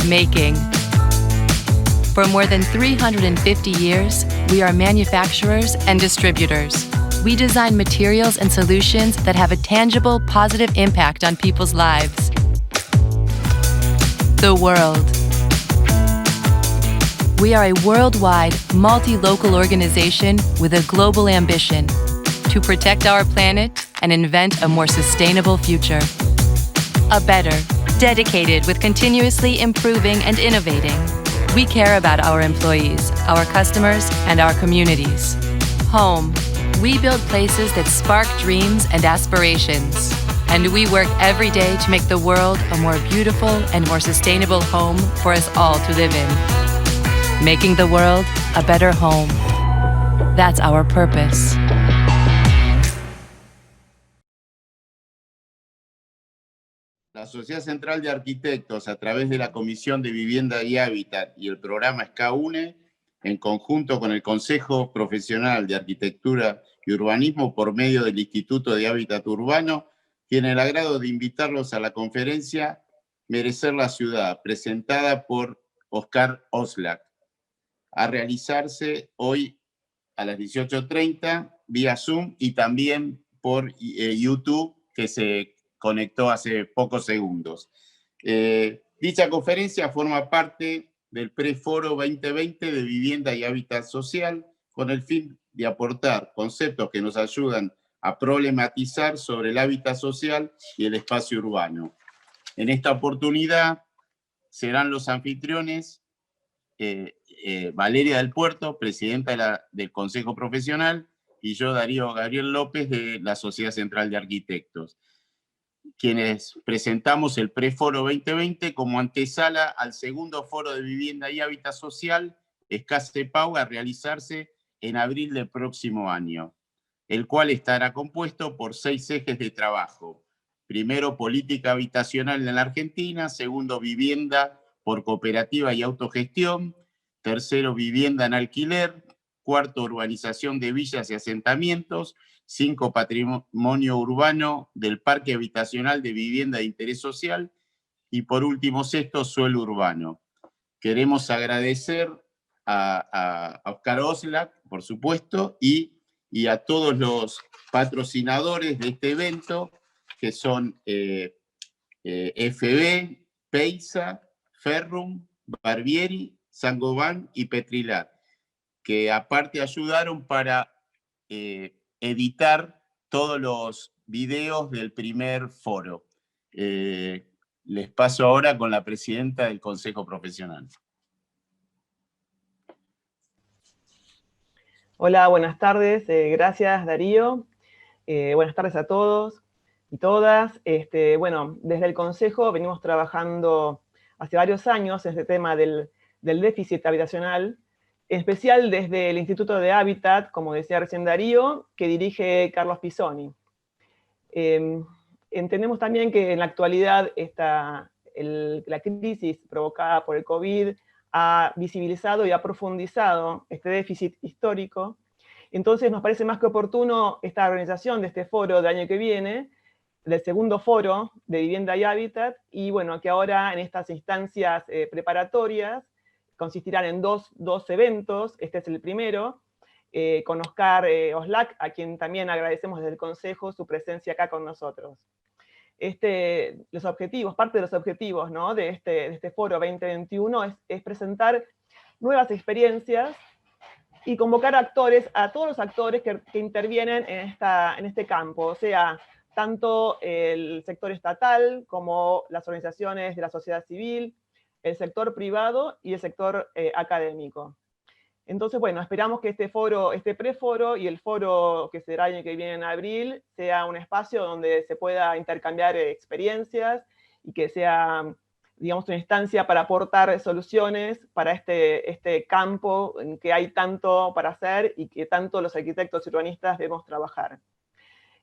making. For more than 350 years, we are manufacturers and distributors. We design materials and solutions that have a tangible, positive impact on people's lives. The world. We are a worldwide, multi-local organization with a global ambition to protect our planet and invent a more sustainable future. A better, dedicated with continuously improving and innovating. We care about our employees, our customers, and our communities. Home. We build places that spark dreams and aspirations. And we work every day to make the world a more beautiful and more sustainable home for us all to live in. Making the world a better home. That's our purpose. La Sociedad Central de Arquitectos, a través de la Comisión de Vivienda y Hábitat y el programa SCAUNE, en conjunto con el Consejo Profesional de Arquitectura y Urbanismo por medio del Instituto de Hábitat Urbano, tiene el agrado de invitarlos a la conferencia Merecer la Ciudad, presentada por Oscar Oslak, a realizarse hoy a las 18:30 vía Zoom y también por YouTube, que se conectó hace pocos segundos. Dicha conferencia forma parte del Preforo 2020 de Vivienda y Hábitat Social, con el fin de aportar conceptos que nos ayudan a problematizar sobre el hábitat social y el espacio urbano. En esta oportunidad serán los anfitriones Valeria del Puerto, presidenta del Consejo Profesional, y yo, Darío Gabriel López, de la Sociedad Central de Arquitectos, quienes presentamos el Preforo 2020 como antesala al segundo Foro de Vivienda y Hábitat Social, SCASEPAU, a realizarse en abril del próximo año, el cual estará compuesto por 6 ejes de trabajo. Primero, política habitacional en la Argentina. Segundo, vivienda por cooperativa y autogestión. Tercero, vivienda en alquiler. Cuarto, urbanización de villas y asentamientos. 5, patrimonio urbano del parque habitacional de vivienda de interés social. Y por último, sexto, suelo urbano. Queremos agradecer a Oscar Oslak, por supuesto, y a todos los patrocinadores de este evento, que son FB, Peisa, Ferrum, Barbieri, Saint-Gobain y Petrilat, que aparte ayudaron para editar todos los videos del primer foro. Les paso ahora con la presidenta del Consejo Profesional. Hola, buenas tardes. Gracias, Darío. Buenas tardes a todos y todas. Bueno, desde el Consejo venimos trabajando hace varios años este tema del déficit habitacional, en especial desde el Instituto de Hábitat, como decía recién Darío, que dirige Carlos Pisoni. Entendemos también que en la actualidad la crisis provocada por el COVID ha visibilizado y ha profundizado este déficit histórico. Entonces nos parece más que oportuno esta organización de este foro del año que viene, del segundo foro de vivienda y hábitat, y bueno, que ahora en estas instancias preparatorias consistirán en dos eventos. Este es el primero, con Oscar Oslak, a quien también agradecemos desde el Consejo su presencia acá con nosotros. Los objetivos, parte de los objetivos, ¿no?, de este foro 2021 es presentar nuevas experiencias y convocar a todos los actores que intervienen en este campo, o sea, tanto el sector estatal como las organizaciones de la sociedad civil, el sector privado y el sector académico. Entonces, bueno, esperamos que este preforo y el foro que será el año que viene en abril sea un espacio donde se pueda intercambiar experiencias y que sea, digamos, una instancia para aportar soluciones para este campo en que hay tanto para hacer y que tanto los arquitectos y urbanistas debemos trabajar.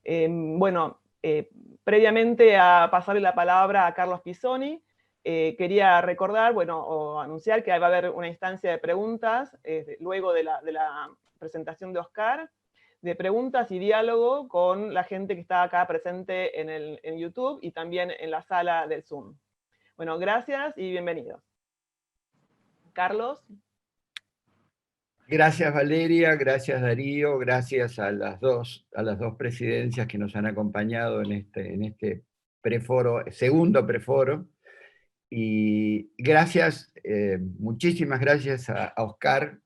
Bueno, previamente a pasarle la palabra a Carlos Pisoni, quería recordar, bueno, o anunciar que va a haber una instancia de preguntas luego de la presentación de Oscar, de preguntas y diálogo con la gente que está acá presente en YouTube y también en la sala del Zoom. Bueno, gracias y bienvenidos. Carlos. Gracias Valeria, gracias Darío, gracias a las dos presidencias que nos han acompañado en este preforo, segundo preforo. Y gracias, muchísimas gracias a Oscar,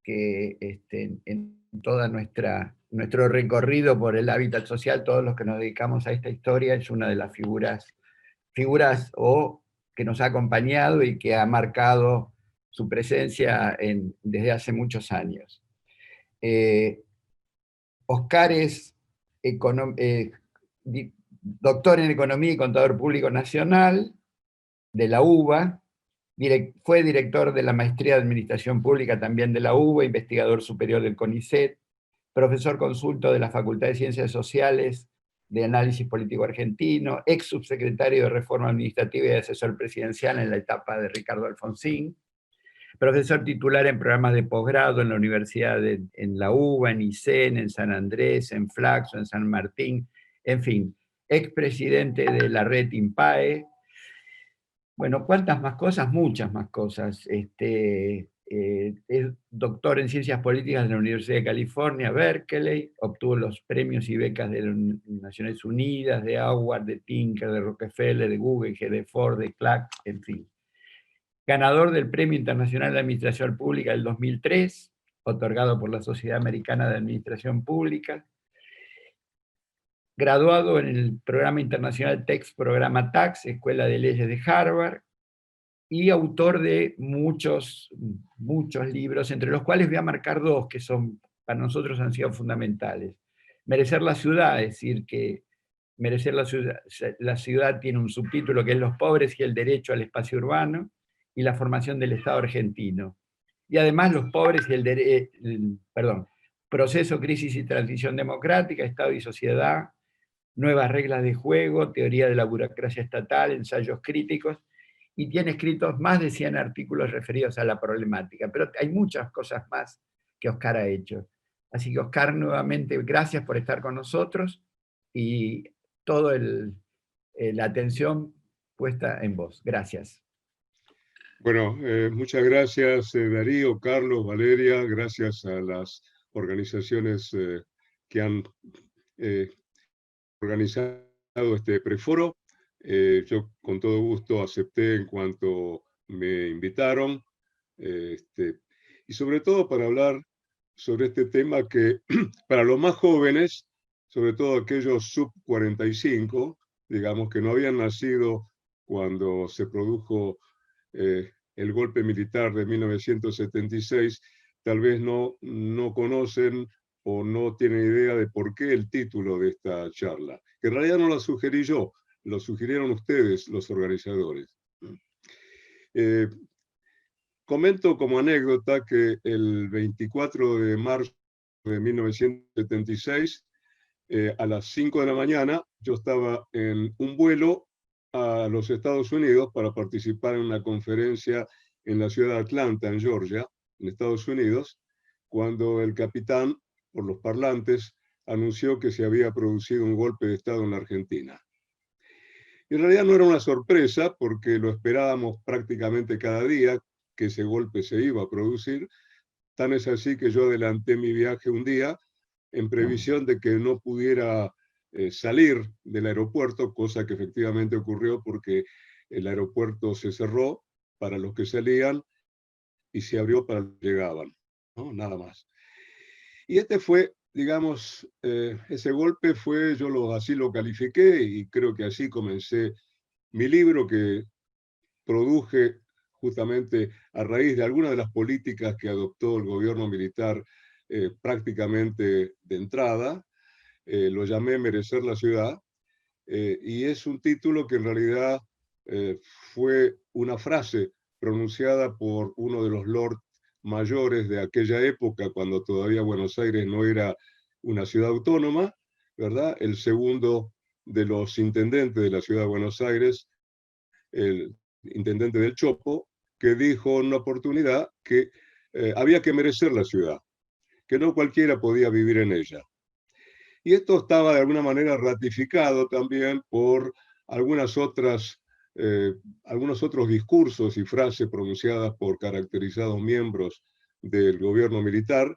que en toda nuestro recorrido por el hábitat social, todos los que nos dedicamos a esta historia, es una de las figuras que nos ha acompañado y que ha marcado su presencia desde hace muchos años. Oscar es doctor en Economía y Contador Público Nacional de la UBA, fue director de la Maestría de Administración Pública también de la UBA, investigador superior del CONICET, profesor consulto de la Facultad de Ciencias Sociales de Análisis Político Argentino, ex subsecretario de Reforma Administrativa y asesor presidencial en la etapa de Ricardo Alfonsín, profesor titular en programas de posgrado en la Universidad en la UBA, en ISEN, en San Andrés, en Flaxo, en San Martín, en fin, expresidente de la red IMPAE. Bueno, ¿cuántas más cosas? Muchas más cosas. Es doctor en Ciencias Políticas de la Universidad de California, Berkeley, obtuvo los premios y becas de las Naciones Unidas, de Howard, de Tinker, de Rockefeller, de Guggenheim, de Ford, de Clark, en fin. Ganador del Premio Internacional de Administración Pública del 2003, otorgado por la Sociedad Americana de Administración Pública. Graduado en el Programa Internacional TEX, Programa TAX, Escuela de Leyes de Harvard, y autor de muchos libros, entre los cuales voy a marcar dos que para nosotros han sido fundamentales. Merecer la ciudad, es decir, que Merecer la ciudad tiene un subtítulo que es Los pobres y el derecho al espacio urbano, y la formación del Estado argentino. Y además Los pobres y Proceso, crisis y transición democrática, Estado y sociedad, Nuevas reglas de juego, Teoría de la burocracia estatal, Ensayos críticos, y tiene escritos más de 100 artículos referidos a la problemática, pero hay muchas cosas más que Oscar ha hecho. Así que Oscar, nuevamente, gracias por estar con nosotros, y toda la atención puesta en vos. Gracias. Bueno, muchas gracias Darío, Carlos, Valeria, gracias a las organizaciones que han organizado este preforo. Yo con todo gusto acepté en cuanto me invitaron, y sobre todo para hablar sobre este tema que para los más jóvenes, sobre todo aquellos sub 45, digamos que no habían nacido cuando se produjo el golpe militar de 1976, tal vez no conocen o no tienen idea de por qué el título de esta charla, que en realidad no la sugerí yo, lo sugirieron ustedes, los organizadores. Comento como anécdota que el 24 de marzo de 1976, a las 5 de la mañana, yo estaba en un vuelo a los Estados Unidos para participar en una conferencia en la ciudad de Atlanta, en Georgia, en Estados Unidos, cuando el capitán, por los parlantes, anunció que se había producido un golpe de Estado en la Argentina. Y en realidad no era una sorpresa, porque lo esperábamos prácticamente cada día que ese golpe se iba a producir. Tan es así que yo adelanté mi viaje un día en previsión de que no pudiera salir del aeropuerto, cosa que efectivamente ocurrió porque el aeropuerto se cerró para los que salían y se abrió para los que llegaban, ¿no? Nada más. Y este fue, digamos, ese golpe fue, así lo califiqué, y creo que así comencé mi libro, que produje justamente a raíz de algunas de las políticas que adoptó el gobierno militar prácticamente de entrada. Lo llamé Merecer la ciudad, y es un título que en realidad fue una frase pronunciada por uno de los lords mayores de aquella época, cuando todavía Buenos Aires no era una ciudad autónoma, ¿verdad? El segundo de los intendentes de la ciudad de Buenos Aires, el intendente del Chopo, que dijo en una oportunidad que había que merecer la ciudad, que no cualquiera podía vivir en ella. Y esto estaba de alguna manera ratificado también por algunas otras algunos otros discursos y frases pronunciadas por caracterizados miembros del gobierno militar,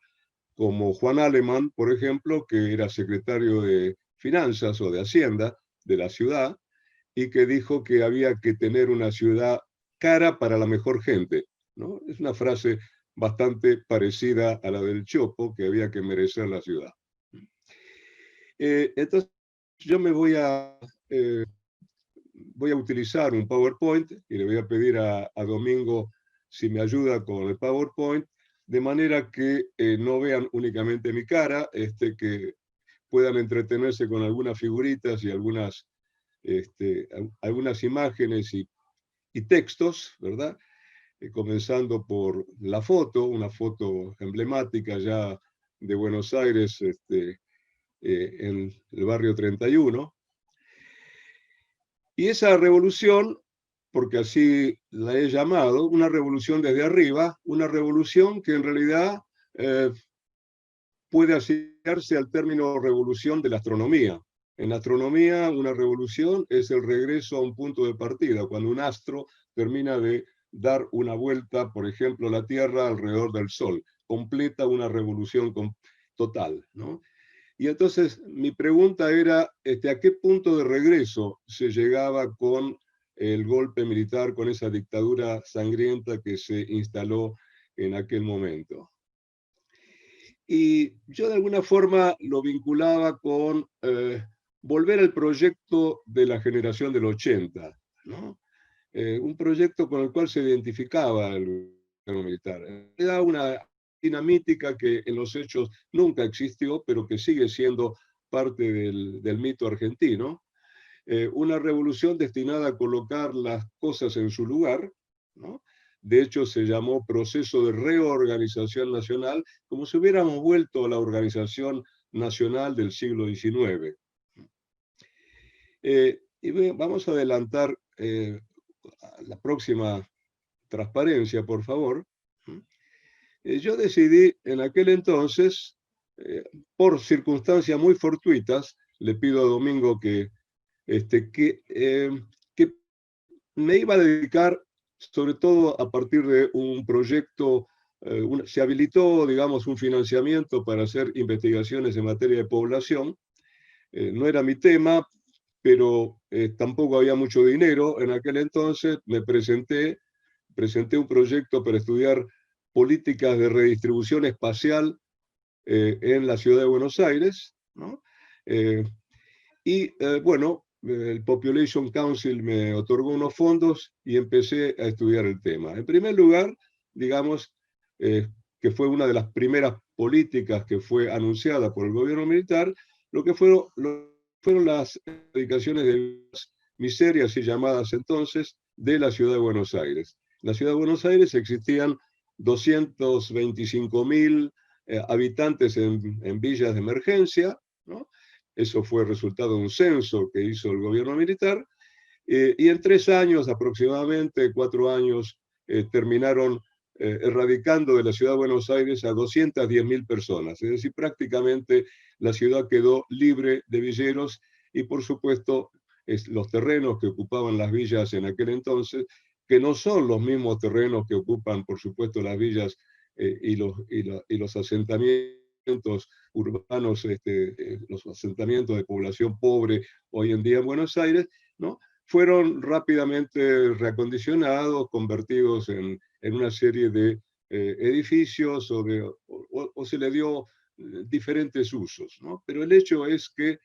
como Juan Alemán, por ejemplo, que era secretario de Finanzas o de Hacienda de la ciudad, y que dijo que había que tener una ciudad cara para la mejor gente, ¿no? Es una frase bastante parecida a la del Chopo, que había que merecer la ciudad. Entonces, yo me voy a utilizar un PowerPoint y le voy a pedir a Domingo si me ayuda con el PowerPoint, de manera que no vean únicamente mi cara, que puedan entretenerse con algunas figuritas y algunas imágenes y textos, ¿verdad? Comenzando por la foto, una foto emblemática ya de Buenos Aires, en el barrio 31. Y esa revolución, porque así la he llamado, una revolución desde arriba, una revolución que en realidad puede asociarse al término revolución de la astronomía. En la astronomía, una revolución es el regreso a un punto de partida, cuando un astro termina de dar una vuelta, por ejemplo, a la Tierra alrededor del Sol, completa una revolución total, ¿no? Y entonces mi pregunta era, ¿a qué punto de regreso se llegaba con el golpe militar, con esa dictadura sangrienta que se instaló en aquel momento? Y yo de alguna forma lo vinculaba con volver al proyecto de la generación del 80, ¿no? Un proyecto con el cual se identificaba el gobierno militar. Era una dinamítica que en los hechos nunca existió, pero que sigue siendo parte del mito argentino. Una revolución destinada a colocar las cosas en su lugar, ¿no? De hecho, se llamó proceso de reorganización nacional, como si hubiéramos vuelto a la organización nacional del siglo XIX. Y vamos a adelantar la próxima transparencia, por favor. Yo decidí en aquel entonces, por circunstancias muy fortuitas, le pido a Domingo que me iba a dedicar, sobre todo a partir de un proyecto, se habilitó, digamos, un financiamiento para hacer investigaciones en materia de población. No era mi tema, pero tampoco había mucho dinero. En aquel entonces me presenté un proyecto para estudiar políticas de redistribución espacial en la ciudad de Buenos Aires, ¿no? Bueno, el Population Council me otorgó unos fondos y empecé a estudiar el tema. En primer lugar, digamos, que fue una de las primeras políticas que fue anunciada por el gobierno militar, lo que fueron las erradicaciones de miserias y llamadas entonces de la ciudad de Buenos Aires. En la ciudad de Buenos Aires existían 225.000 habitantes en villas de emergencia, ¿no? Eso fue resultado de un censo que hizo el gobierno militar, y en 3 años, aproximadamente 4 años, terminaron erradicando de la ciudad de Buenos Aires a 210.000 personas. Es decir, prácticamente la ciudad quedó libre de villeros y, por supuesto, los terrenos que ocupaban las villas en aquel entonces, que no son los mismos terrenos que ocupan, por supuesto, las villas y los asentamientos urbanos, los asentamientos de población pobre hoy en día en Buenos Aires, ¿no? Fueron rápidamente reacondicionados, convertidos en una serie de edificios o se le dio diferentes usos, ¿no? Pero el hecho es que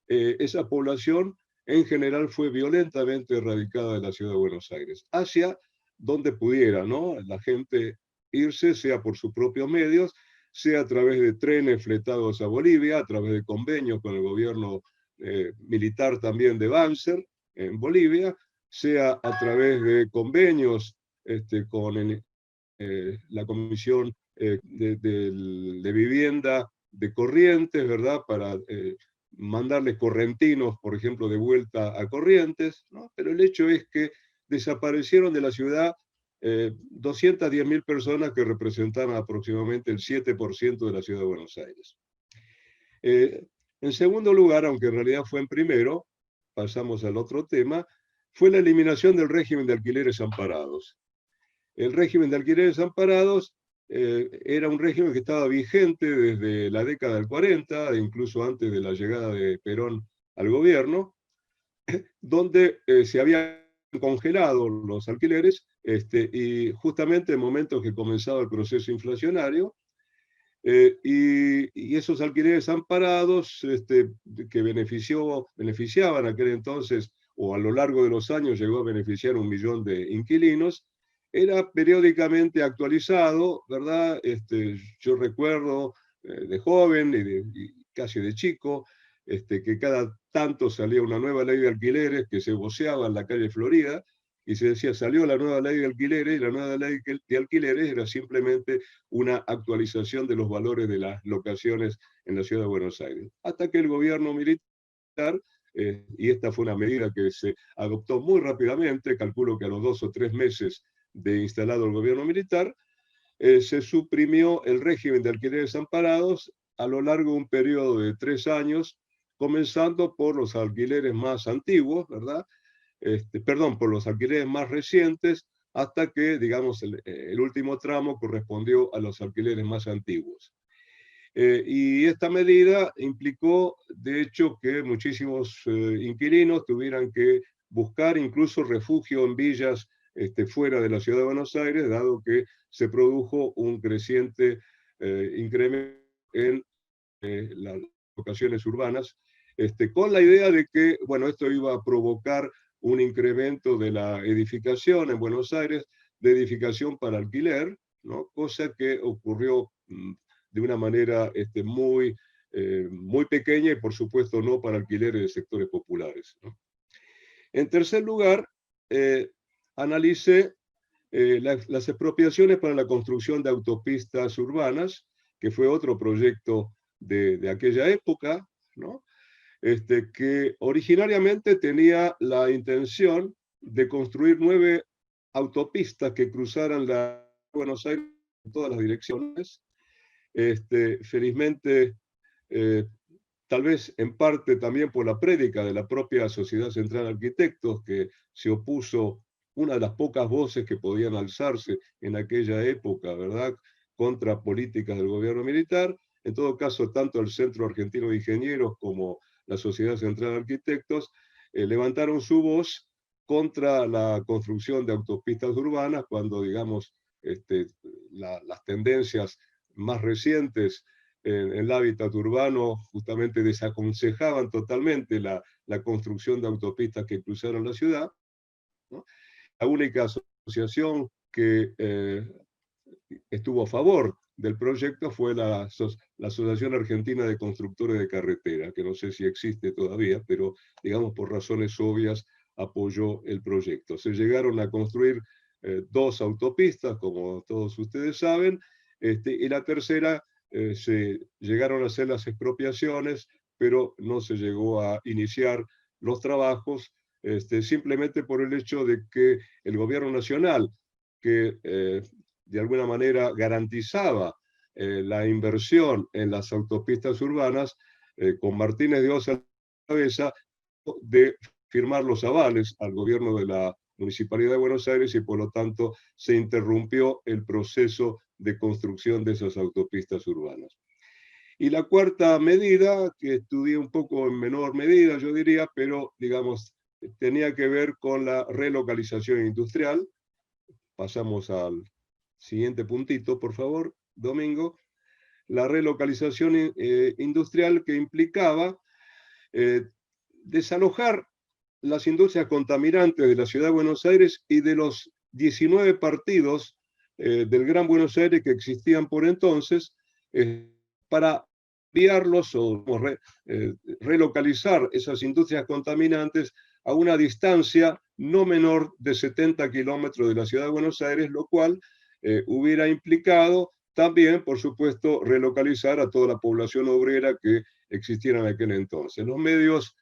esa población en general fue violentamente erradicada de la ciudad de Buenos Aires, hacia donde pudiera, ¿no? La gente irse, sea por sus propios medios, sea a través de trenes fletados a Bolivia, a través de convenios con el gobierno militar también de Banzer en Bolivia, sea a través de convenios con la Comisión de Vivienda de Corrientes, ¿verdad? Para mandarles correntinos, por ejemplo, de vuelta a Corrientes, ¿no? Pero el hecho es que desaparecieron de la ciudad 210.000 personas que representaban aproximadamente el 7% de la ciudad de Buenos Aires. En segundo lugar, aunque en realidad fue en primero, pasamos al otro tema, fue la eliminación del régimen de alquileres amparados. El régimen de alquileres amparados era un régimen que estaba vigente desde la década del 40, incluso antes de la llegada de Perón al gobierno, donde se habían congelado los alquileres, y justamente en momentos que comenzaba el proceso inflacionario, y esos alquileres amparados que beneficiaban aquel entonces, o a lo largo de los años llegó a beneficiar 1 millón de inquilinos, era periódicamente actualizado, ¿verdad? Yo recuerdo de joven y casi de chico, que cada tanto salía una nueva ley de alquileres que se voceaba en la calle Florida, y se decía, salió la nueva ley de alquileres, y la nueva ley de alquileres era simplemente una actualización de los valores de las locaciones en la ciudad de Buenos Aires. Hasta que el gobierno militar, y esta fue una medida que se adoptó muy rápidamente, calculo que a los 2 o 3 meses de instalado el gobierno militar, se suprimió el régimen de alquileres amparados a lo largo de un periodo de 3 años, comenzando por los alquileres más antiguos, ¿verdad? Perdón, por los alquileres más recientes, hasta que, digamos, el último tramo correspondió a los alquileres más antiguos. Y esta medida implicó, de hecho, que muchísimos inquilinos tuvieran que buscar incluso refugio en villas fuera de la ciudad de Buenos Aires, dado que se produjo un creciente incremento en las locaciones urbanas, con la idea de que, bueno, esto iba a provocar un incremento de la edificación en Buenos Aires, de edificación para alquiler, ¿no? Cosa que ocurrió de una manera muy pequeña y, por supuesto, no para alquileres de sectores populares, ¿no? En tercer lugar, analicé las expropiaciones para la construcción de autopistas urbanas, que fue otro proyecto de aquella época, ¿no? Que originariamente tenía la intención de construir 9 autopistas que cruzaran la Buenos Aires en todas las direcciones. Felizmente, tal vez en parte también por la prédica de la propia Sociedad Central de Arquitectos, que se opuso, una de las pocas voces que podían alzarse en aquella época, ¿verdad?, contra políticas del gobierno militar. En todo caso, tanto el Centro Argentino de Ingenieros como la Sociedad Central de Arquitectos levantaron su voz contra la construcción de autopistas urbanas, cuando, digamos, las tendencias más recientes en el hábitat urbano justamente desaconsejaban totalmente la construcción de autopistas que cruzaran la ciudad, ¿no? La única asociación que estuvo a favor del proyecto fue la Asociación Argentina de Constructores de Carretera, que no sé si existe todavía, pero, digamos, por razones obvias, apoyó el proyecto. Se llegaron a construir 2 autopistas, como todos ustedes saben, y la tercera se llegaron a hacer las expropiaciones, pero no se llegó a iniciar los trabajos, simplemente por el hecho de que el gobierno nacional, que de alguna manera garantizaba la inversión en las autopistas urbanas, con Martínez de Osa a la cabeza, de firmar los avales al gobierno de la Municipalidad de Buenos Aires, y por lo tanto se interrumpió el proceso de construcción de esas autopistas urbanas. Y la cuarta medida, que estudié un poco en menor medida, yo diría, pero digamos, tenía que ver con la relocalización industrial. Pasamos al siguiente puntito, por favor, Domingo. La relocalización industrial, que implicaba desalojar las industrias contaminantes de la ciudad de Buenos Aires y de los 19 partidos del Gran Buenos Aires que existían por entonces, para enviarlos o relocalizar esas industrias contaminantes a una distancia no menor de 70 kilómetros de la ciudad de Buenos Aires, lo cual hubiera implicado también, por supuesto, relocalizar a toda la población obrera que existiera en aquel entonces. Los medios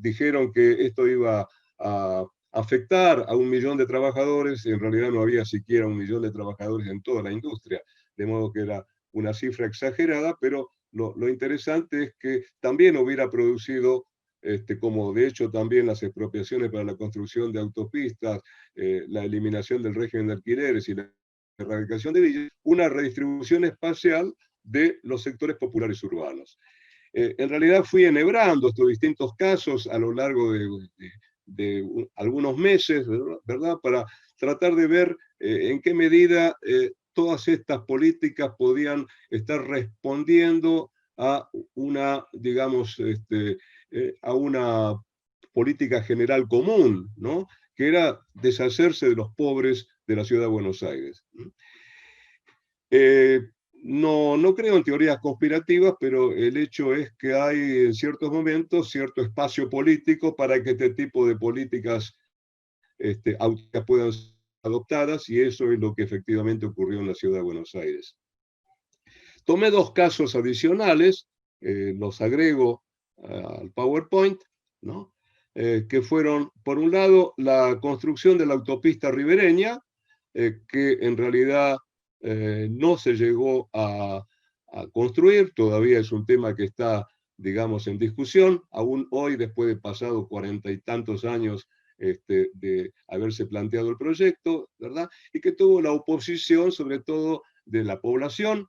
dijeron que esto iba a afectar a 1 millón de trabajadores, y en realidad no había siquiera 1 millón de trabajadores en toda la industria, de modo que era una cifra exagerada, pero lo interesante es que también hubiera producido como de hecho también las expropiaciones para la construcción de autopistas, la eliminación del régimen de alquileres y la erradicación de villas, una redistribución espacial de los sectores populares urbanos. En realidad fui enhebrando estos distintos casos a lo largo de algunos meses, ¿verdad? Para tratar de ver en qué medida todas estas políticas podían estar respondiendo a una, digamos, a una política general común, ¿no? Que era deshacerse de los pobres de la ciudad de Buenos Aires. No creo en teorías conspirativas, pero el hecho es que hay en ciertos momentos cierto espacio político para que este tipo de políticas puedan ser adoptadas, y eso es lo que efectivamente ocurrió en la ciudad de Buenos Aires. Tomé dos casos adicionales, los agrego al PowerPoint, ¿no? Que fueron, por un lado, la construcción de la autopista ribereña, que en realidad no se llegó a construir, todavía es un tema que está, digamos, en discusión, aún hoy, después de pasado 40 y tantos años de haberse planteado el proyecto, ¿verdad? Y que tuvo la oposición, sobre todo, de la población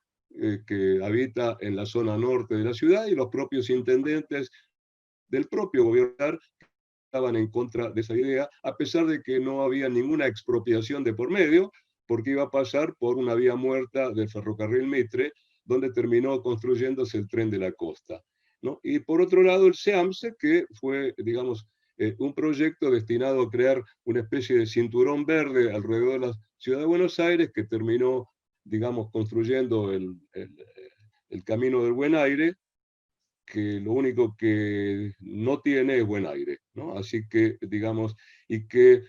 que habita en la zona norte de la ciudad, y los propios intendentes del propio gobierno estaban en contra de esa idea, a pesar de que no había ninguna expropiación de por medio, porque iba a pasar por una vía muerta del ferrocarril Mitre, donde terminó construyéndose el tren de la costa, ¿no? Y por otro lado el SEAMSE, que fue, digamos, un proyecto destinado a crear una especie de cinturón verde alrededor de la ciudad de Buenos Aires, que terminó, digamos, construyendo el camino del buen aire, que lo único que no tiene es buen aire, ¿no? Así que, digamos, y que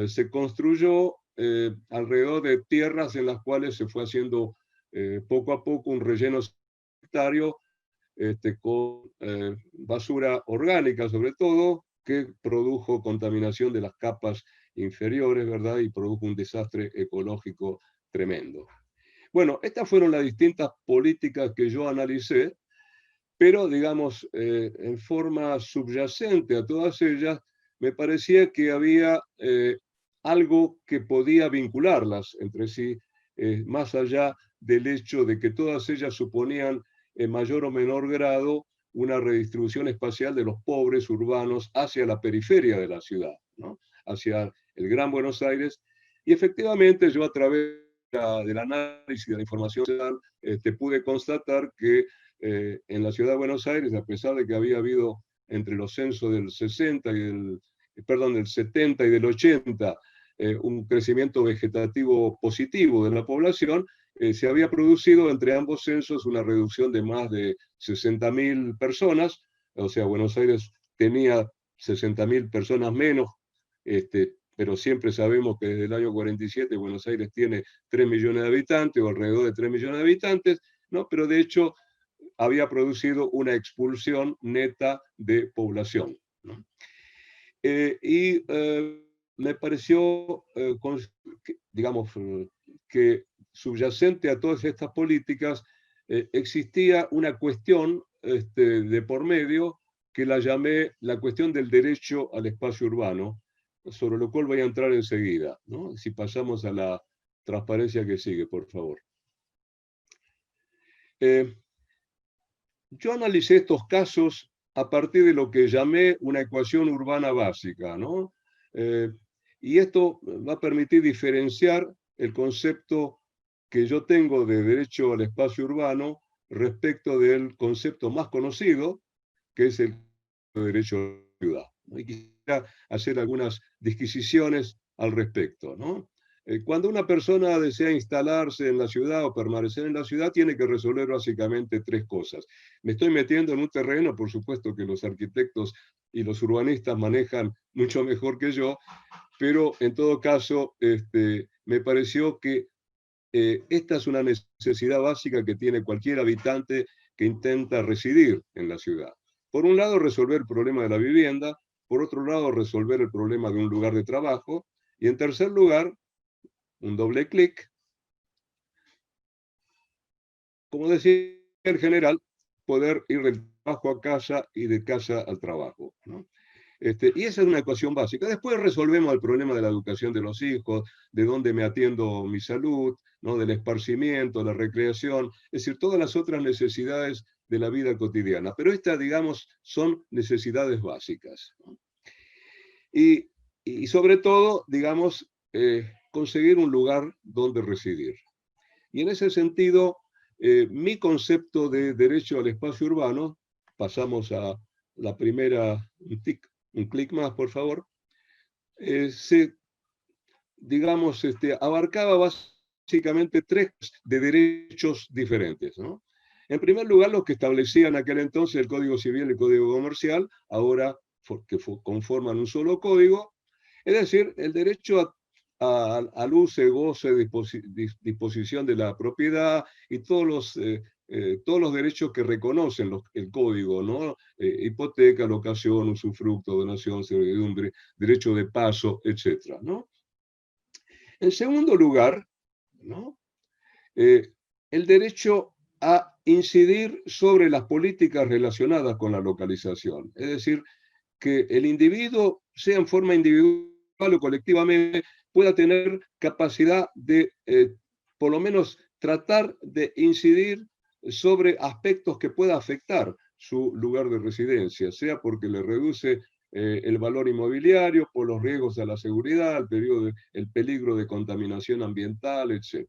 se construyó alrededor de tierras en las cuales se fue haciendo poco a poco un relleno sanitario con basura orgánica, sobre todo, que produjo contaminación de las capas inferiores, ¿verdad? Y produjo un desastre ecológico tremendo. Bueno, estas fueron las distintas políticas que yo analicé, pero, digamos, en forma subyacente a todas ellas, me parecía que había algo que podía vincularlas entre sí, más allá del hecho de que todas ellas suponían en mayor o menor grado una redistribución espacial de los pobres urbanos hacia la periferia de la ciudad, ¿no? Hacia el Gran Buenos Aires. Y efectivamente yo, a través del análisis de la información, pude constatar que en la ciudad de Buenos Aires, a pesar de que había habido entre los censos del 60 y del 70 y del 80 un crecimiento vegetativo positivo de la población, se había producido entre ambos censos una reducción de más de 60.000 personas, o sea, Buenos Aires tenía 60.000 personas menos, pero siempre sabemos que desde el año 47 Buenos Aires tiene 3 millones de habitantes, o alrededor de 3 millones de habitantes, ¿no? Pero de hecho había producido una expulsión neta de población, ¿no? Me pareció, digamos, que subyacente a todas estas políticas existía una cuestión de por medio, que la llamé la cuestión del derecho al espacio urbano, sobre lo cual voy a entrar enseguida, ¿no? Si pasamos a la transparencia que sigue, por favor. Yo analicé estos casos a partir de lo que llamé una ecuación urbana básica, ¿no? Y esto va a permitir diferenciar el concepto que yo tengo de derecho al espacio urbano respecto del concepto más conocido, que es el derecho a la ciudad. Y quisiera hacer algunas disquisiciones al respecto, ¿no? Cuando una persona desea instalarse en la ciudad o permanecer en la ciudad, tiene que resolver básicamente tres cosas. Me estoy metiendo en un terreno, por supuesto, que los arquitectos y los urbanistas manejan mucho mejor que yo, pero en todo caso me pareció que esta es una necesidad básica que tiene cualquier habitante que intenta residir en la ciudad. Por un lado, resolver el problema de la vivienda; por otro lado, resolver el problema de un lugar de trabajo; y en tercer lugar, un doble clic, como decía el general, poder ir del trabajo a casa y de casa al trabajo, ¿no? Y esa es una ecuación básica. Después resolvemos el problema de la educación de los hijos, de dónde me atiendo mi salud, ¿no? Del esparcimiento, la recreación, es decir, todas las otras necesidades de la vida cotidiana. Pero estas, digamos, son necesidades básicas, ¿no? Y sobre todo, digamos, conseguir un lugar donde residir. Y en ese sentido, mi concepto de derecho al espacio urbano, pasamos a la primera, un clic más, por favor, digamos, abarcaba básicamente tres de derechos diferentes, ¿no? En primer lugar, los que establecía en aquel entonces el Código Civil y el Código Comercial, ahora que conforman un solo código, es decir, el derecho al uso, goce, disposición de la propiedad y todos los derechos que reconocen el código, ¿no? Hipoteca, locación, usufructo, donación, servidumbre, derecho de paso, etc., ¿no? En segundo lugar, ¿no? El derecho a incidir sobre las políticas relacionadas con la localización, es decir, que el individuo, sea en forma individual o colectivamente, pueda tener capacidad de, por lo menos, tratar de incidir sobre aspectos que pueda afectar su lugar de residencia, sea porque le reduce el valor inmobiliario, por los riesgos a la seguridad, el peligro de contaminación ambiental, etc.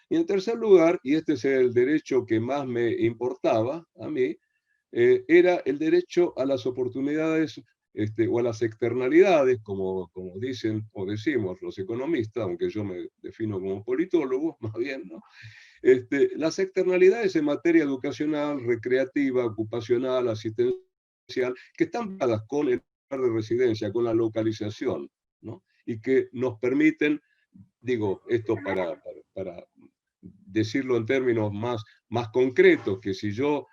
Y en tercer lugar, y este es el derecho que más me importaba a mí, era el derecho a las oportunidades o a las externalidades, como dicen o decimos los economistas, aunque yo me defino como politólogo, más bien, ¿no? Las externalidades en materia educacional, recreativa, ocupacional, asistencial, que están dadas con el lugar de residencia, con la localización, ¿no? Y que nos permiten, digo, esto para decirlo en términos más concretos, que si yo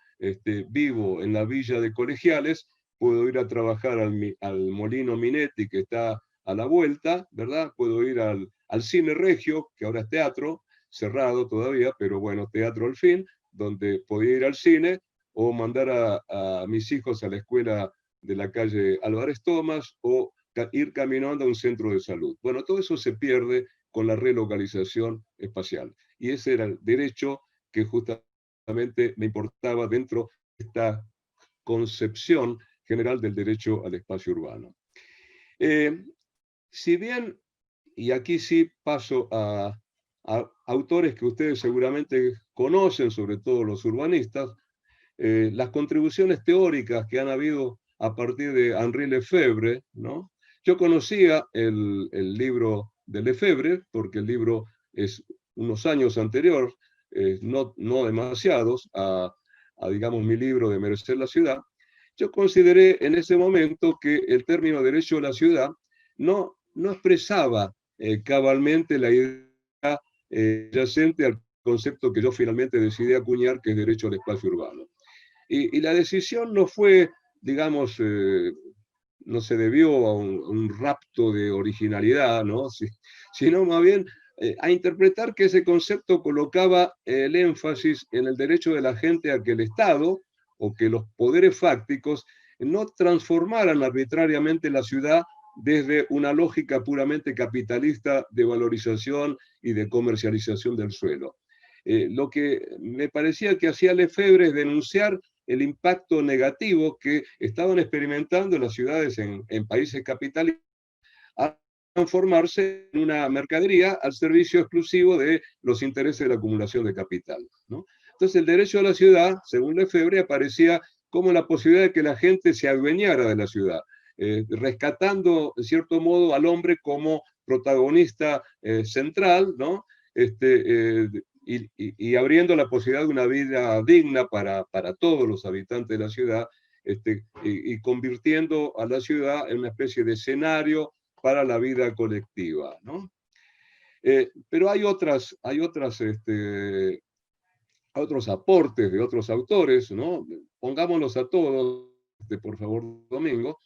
vivo en la villa de Colegiales, puedo ir a trabajar al Molino Minetti, que está a la vuelta, ¿verdad? Puedo ir al Cine Regio, que ahora es teatro, cerrado todavía, pero bueno, teatro al fin, donde podía ir al cine, o mandar a mis hijos a la escuela de la calle Álvarez Thomas, o ir caminando a un centro de salud. Bueno, todo eso se pierde con la relocalización espacial. Y ese era el derecho que justamente me importaba dentro de esta concepción general del derecho al espacio urbano. Si bien, y aquí sí paso a autores que ustedes seguramente conocen, sobre todo los urbanistas, las contribuciones teóricas que han habido a partir de Henri Lefebvre, ¿no? Yo conocía el libro de Lefebvre, porque el libro es unos años anterior, no demasiados, digamos, mi libro de Merecer la ciudad. Yo consideré en ese momento que el término derecho a la ciudad no expresaba cabalmente la idea adyacente al concepto que yo finalmente decidí acuñar, que es derecho al espacio urbano. Y la decisión no fue, digamos, no se debió a un rapto de originalidad, ¿no? Sino más bien a interpretar que ese concepto colocaba el énfasis en el derecho de la gente a que el Estado o que los poderes fácticos no transformaran arbitrariamente la ciudad desde una lógica puramente capitalista de valorización y de comercialización del suelo. Lo que me parecía que hacía Lefebvre es denunciar el impacto negativo que estaban experimentando las ciudades en países capitalistas a transformarse en una mercadería al servicio exclusivo de los intereses de la acumulación de capital, ¿no? Entonces el derecho a la ciudad, según Lefebvre, aparecía como la posibilidad de que la gente se adueñara de la ciudad, rescatando, de cierto modo, al hombre como protagonista central, ¿no? Y abriendo la posibilidad de una vida digna para todos los habitantes de la ciudad, y convirtiendo a la ciudad en una especie de escenario para la vida colectiva, ¿no? Pero hay otros aportes de otros autores, ¿no? Pongámoslos a todos, por favor, Domingo.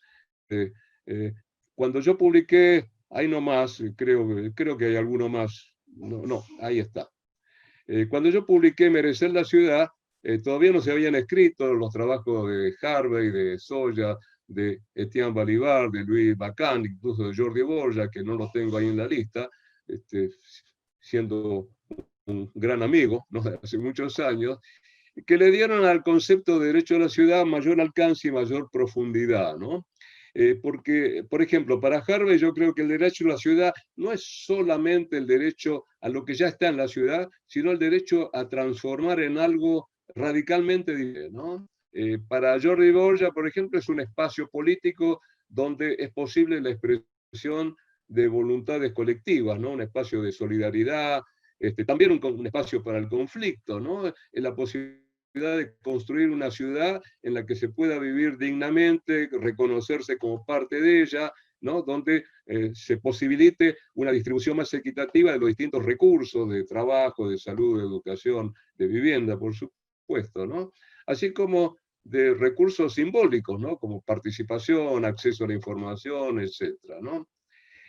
Cuando yo publiqué, ahí nomás, creo que hay alguno más, no, ahí está. Cuando yo publiqué Merecer la ciudad, todavía no se habían escrito los trabajos de Harvey, de Soya, de Etienne Balibar, de Louis Bacán, incluso de Jordi Borja, que no los tengo ahí en la lista, siendo un gran amigo, ¿no?, de hace muchos años, que le dieron al concepto de derecho a la ciudad mayor alcance y mayor profundidad, ¿no? Porque, por ejemplo, para Harvey yo creo que el derecho a la ciudad no es solamente el derecho a lo que ya está en la ciudad, sino el derecho a transformar en algo radicalmente diferente, ¿no? Para Jordi Borja, por ejemplo, es un espacio político donde es posible la expresión de voluntades colectivas, ¿no? Un espacio de solidaridad, también un espacio para el conflicto, ¿no? En la posibilidad de construir una ciudad en la que se pueda vivir dignamente, reconocerse como parte de ella, ¿no? Donde se posibilite una distribución más equitativa de los distintos recursos de trabajo, de salud, de educación, de vivienda, por supuesto, ¿no? Así como de recursos simbólicos, ¿no? Como participación, acceso a la información, etcétera, ¿no?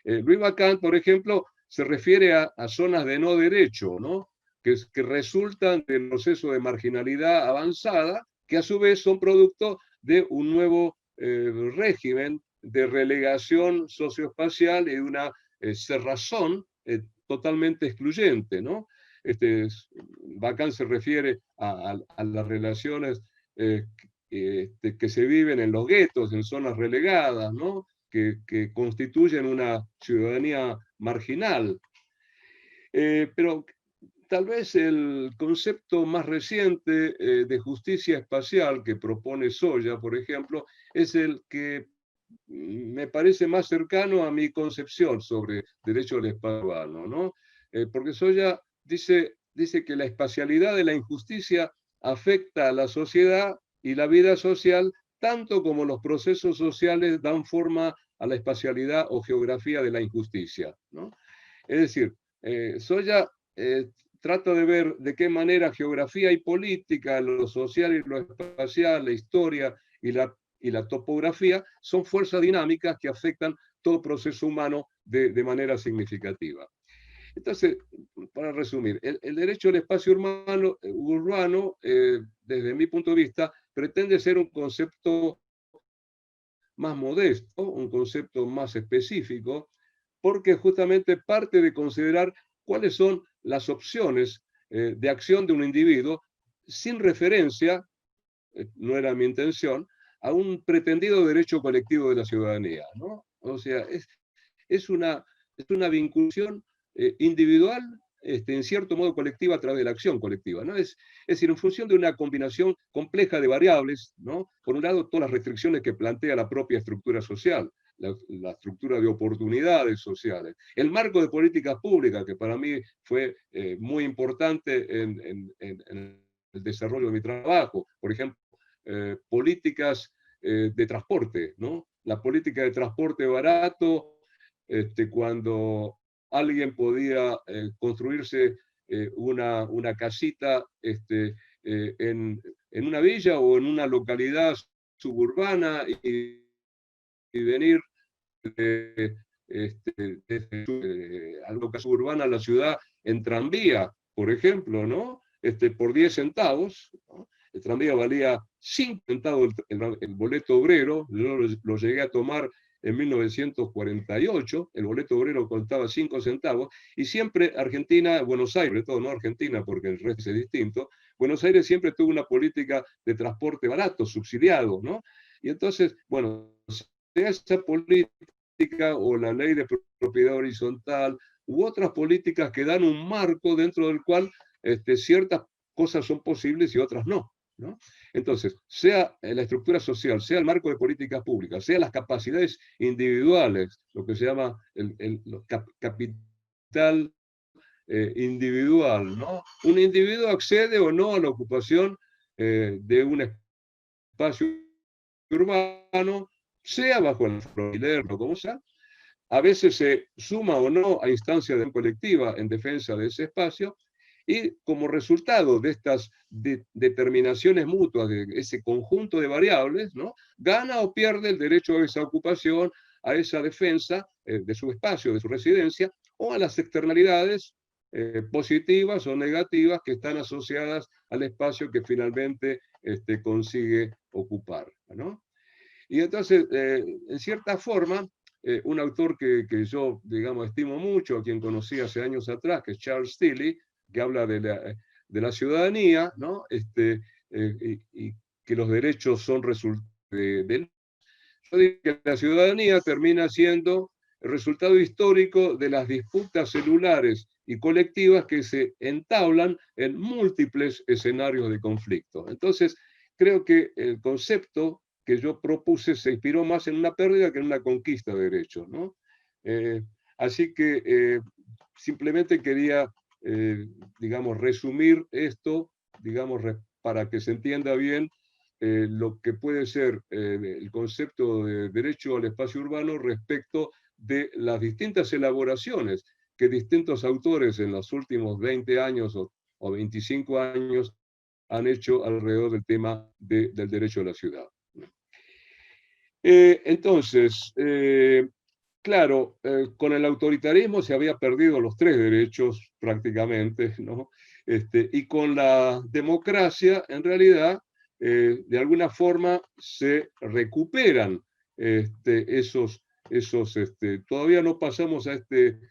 Louis Bacán, por ejemplo, se refiere a zonas de no derecho, ¿no? Que resultan del proceso de marginalidad avanzada, que a su vez son producto de un nuevo régimen de relegación socioespacial y de una cerrazón totalmente excluyente, ¿no? Bacán se refiere a las relaciones que se viven en los guetos, en zonas relegadas, ¿no? Que constituyen una ciudadanía marginal. Pero tal vez el concepto más reciente de justicia espacial que propone Soya, por ejemplo, es el que me parece más cercano a mi concepción sobre derecho al espacio urbano, ¿no? Porque Soya dice que la espacialidad de la injusticia afecta a la sociedad y la vida social tanto como los procesos sociales dan forma a la espacialidad o geografía de la injusticia, ¿no? Es decir, Soya trata de ver de qué manera geografía y política, lo social y lo espacial, la historia y la topografía son fuerzas dinámicas que afectan todo proceso humano de manera significativa. Entonces, para resumir, el derecho al espacio urbano, desde mi punto de vista, pretende ser un concepto más modesto, un concepto más específico, porque justamente parte de considerar cuáles son las opciones de acción de un individuo sin referencia, no era mi intención, a un pretendido derecho colectivo de la ciudadanía, ¿no? O sea, es una vinculación individual, en cierto modo colectiva a través de la acción colectiva, ¿no? Es decir, en función de una combinación compleja de variables, ¿no? Por un lado, todas las restricciones que plantea la propia estructura social, la estructura de oportunidades sociales, el marco de políticas públicas, que para mí fue muy importante en el desarrollo de mi trabajo, por ejemplo, políticas de transporte, ¿no? La política de transporte barato, cuando alguien podía construirse una casita en una villa o en una localidad suburbana y venir desde la localidad suburbana a la ciudad en tranvía, por ejemplo, ¿no? Por 10 centavos, ¿no? El tranvía valía 5 centavos el boleto obrero, yo lo llegué a tomar en 1948, el boleto obrero costaba 5 centavos, y siempre Argentina, Buenos Aires, todo no Argentina porque el resto es distinto, Buenos Aires siempre tuvo una política de transporte barato, subsidiado, ¿no? Y entonces, bueno, sea esa política o la ley de propiedad horizontal u otras políticas que dan un marco dentro del cual ciertas cosas son posibles y otras no, ¿no? Entonces, sea la estructura social, sea el marco de políticas públicas, sea las capacidades individuales, lo que se llama el capital individual, ¿no? Un individuo accede o no a la ocupación de un espacio urbano, sea bajo el alquiler o como sea, a veces se suma o no a instancias de colectiva en defensa de ese espacio, y como resultado de estas determinaciones mutuas, de ese conjunto de variables, ¿no? Gana o pierde el derecho a esa ocupación, a esa defensa de su espacio, de su residencia, o a las externalidades positivas o negativas que están asociadas al espacio que finalmente consigue ocupar, ¿no? Y entonces, en cierta forma, un autor que yo, digamos, estimo mucho, a quien conocí hace años atrás, que es Charles Tilly, que habla de la ciudadanía, ¿no? Y que los derechos son resultado de yo digo que la ciudadanía termina siendo el resultado histórico de las disputas celulares y colectivas que se entablan en múltiples escenarios de conflicto. Entonces, creo que el concepto que yo propuse se inspiró más en una pérdida que en una conquista de derechos, ¿no? Así que simplemente quería, digamos, resumir esto, digamos, para que se entienda bien lo que puede ser el concepto de derecho al espacio urbano respecto de las distintas elaboraciones que distintos autores en los últimos 20 años o 25 años han hecho alrededor del tema del derecho a la ciudad. Entonces, claro, con el autoritarismo se había perdido los tres derechos prácticamente, ¿no? Y con la democracia, en realidad, de alguna forma se recuperan esos, todavía no pasamos a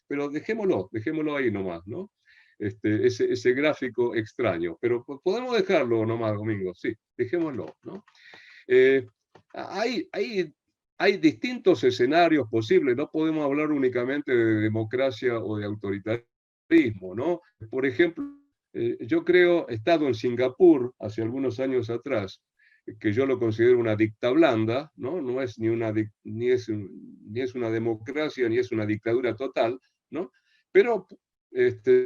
pero dejémoslo ahí nomás, ¿no? Ese gráfico extraño, pero podemos dejarlo nomás, Domingo, sí, dejémoslo, ¿no? Hay distintos escenarios posibles, no podemos hablar únicamente de democracia o de autoritarismo, ¿no? Por ejemplo, yo creo, he estado en Singapur hace algunos años atrás, que yo lo considero una dicta blanda, ¿no? No es ni es una democracia ni es una dictadura total, ¿no? Pero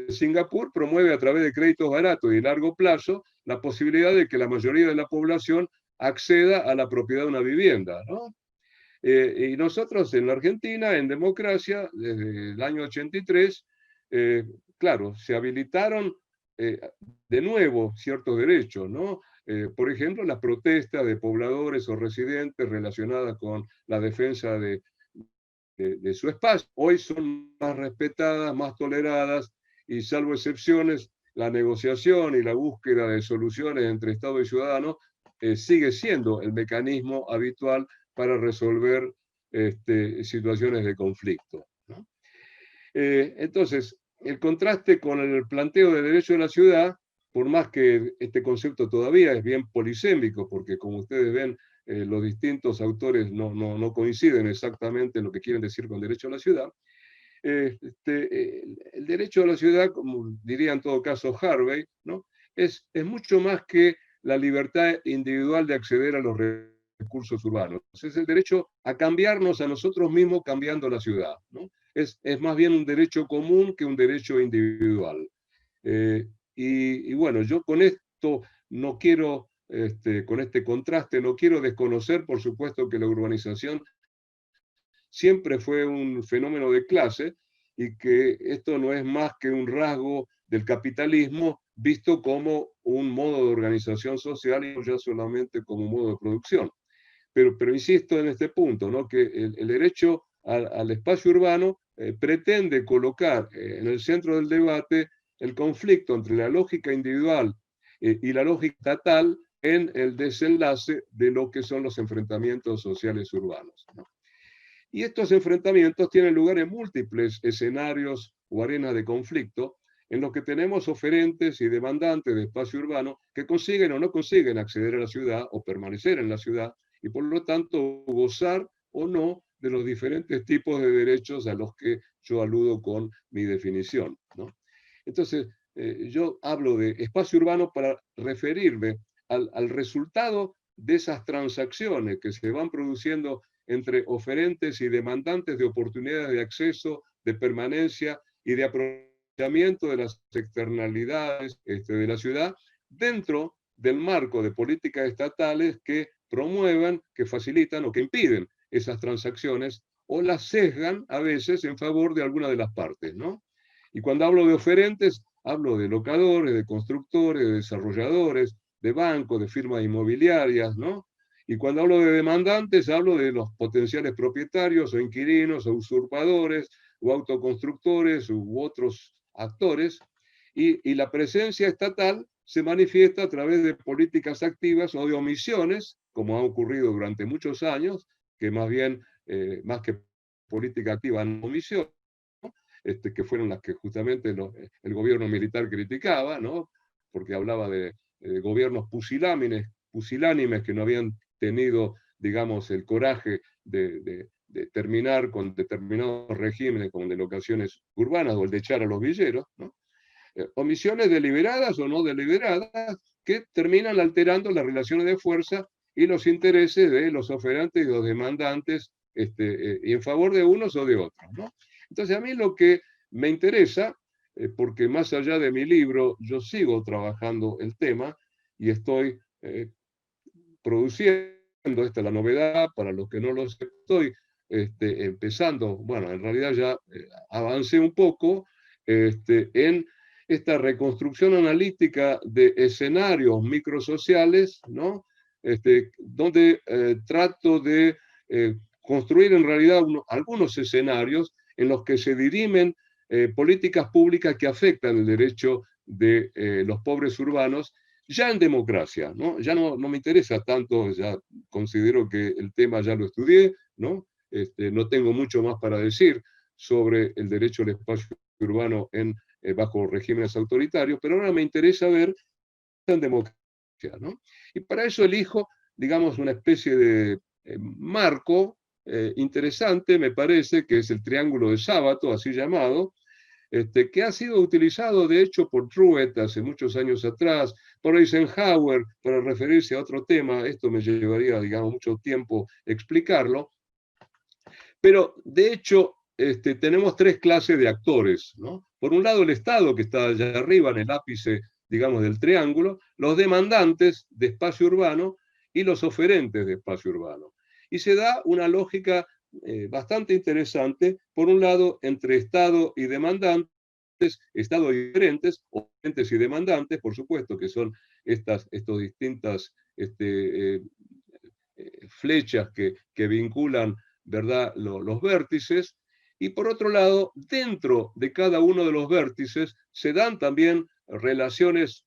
Singapur promueve a través de créditos baratos y de largo plazo la posibilidad de que la mayoría de la población acceda a la propiedad de una vivienda, ¿no? Y nosotros en la Argentina, en democracia, desde el año 83, claro, se habilitaron de nuevo ciertos derechos, ¿no? Por ejemplo, las protestas de pobladores o residentes relacionadas con la defensa de su espacio. Hoy son más respetadas, más toleradas, y salvo excepciones, la negociación y la búsqueda de soluciones entre Estado y ciudadano sigue siendo el mecanismo habitual para resolver situaciones de conflicto, ¿no? Entonces, el contraste con el planteo de derecho de la ciudad, por más que este concepto todavía es bien polisémico, porque como ustedes ven, los distintos autores no coinciden exactamente en lo que quieren decir con derecho a la ciudad, el derecho a la ciudad, como diría en todo caso Harvey, ¿no? es mucho más que la libertad individual de acceder a los recursos urbanos. Es el derecho a cambiarnos a nosotros mismos cambiando la ciudad, ¿no? Es más bien un derecho común que un derecho individual. Y bueno, yo con esto no quiero, con este contraste, no quiero desconocer, por supuesto, que la urbanización siempre fue un fenómeno de clase y que esto no es más que un rasgo del capitalismo visto como un modo de organización social y no ya solamente como un modo de producción. Pero insisto en este punto, ¿no? Que el derecho al espacio urbano pretende colocar en el centro del debate el conflicto entre la lógica individual y la lógica estatal en el desenlace de lo que son los enfrentamientos sociales urbanos, ¿no? Y estos enfrentamientos tienen lugar en múltiples escenarios o arenas de conflicto en los que tenemos oferentes y demandantes de espacio urbano que consiguen o no consiguen acceder a la ciudad o permanecer en la ciudad y por lo tanto gozar o no de los diferentes tipos de derechos a los que yo aludo con mi definición, ¿no? Entonces, yo hablo de espacio urbano para referirme al resultado de esas transacciones que se van produciendo entre oferentes y demandantes de oportunidades de acceso, de permanencia y de aprovechamiento de las externalidades de la ciudad dentro del marco de políticas estatales que promuevan, que facilitan o que impiden esas transacciones o las sesgan a veces en favor de alguna de las partes, ¿no? Y cuando hablo de oferentes, hablo de locadores, de constructores, de desarrolladores, de bancos, de firmas inmobiliarias, ¿no? Y cuando hablo de demandantes, hablo de los potenciales propietarios o inquilinos o usurpadores o autoconstructores u otros actores, y la presencia estatal se manifiesta a través de políticas activas o de omisiones, como ha ocurrido durante muchos años, que más bien, más que política activa, omisión, que fueron las que justamente el gobierno militar criticaba, ¿no? Porque hablaba de gobiernos pusilánimes que no habían tenido, digamos, el coraje de terminar con determinados regímenes como de locaciones urbanas o el de echar a los villeros, ¿no? Omisiones deliberadas o no deliberadas que terminan alterando las relaciones de fuerza y los intereses de los oferantes y los demandantes y en favor de unos o de otros, ¿no? Entonces a mí lo que me interesa, porque más allá de mi libro, yo sigo trabajando el tema y estoy produciendo, esta es la novedad, para los que no lo sé, estoy empezando, bueno, en realidad ya avancé un poco en esta reconstrucción analítica de escenarios microsociales, ¿no? Donde trato de construir en realidad algunos escenarios en los que se dirimen políticas públicas que afectan el derecho de los pobres urbanos, ya en democracia, ¿no? Ya no me interesa tanto, ya considero que el tema ya lo estudié, ¿no? No tengo mucho más para decir sobre el derecho al espacio urbano bajo regímenes autoritarios, pero ahora me interesa ver en democracia, ¿no? Y para eso elijo, digamos, una especie de marco interesante, me parece, que es el triángulo de Sábato, así llamado, que ha sido utilizado, de hecho, por Truett hace muchos años atrás, por Eisenhower, para referirse a otro tema. Esto me llevaría, digamos, mucho tiempo explicarlo. Pero, de hecho, tenemos tres clases de actores, ¿no? Por un lado, el Estado, que está allá arriba, en el ápice, digamos, del triángulo, los demandantes de espacio urbano y los oferentes de espacio urbano. Y se da una lógica bastante interesante, por un lado, entre Estado y demandantes, Estado y oferentes, oferentes y demandantes, por supuesto, que son estas distintas flechas que vinculan, ¿verdad?, los vértices. Y por otro lado, dentro de cada uno de los vértices se dan también relaciones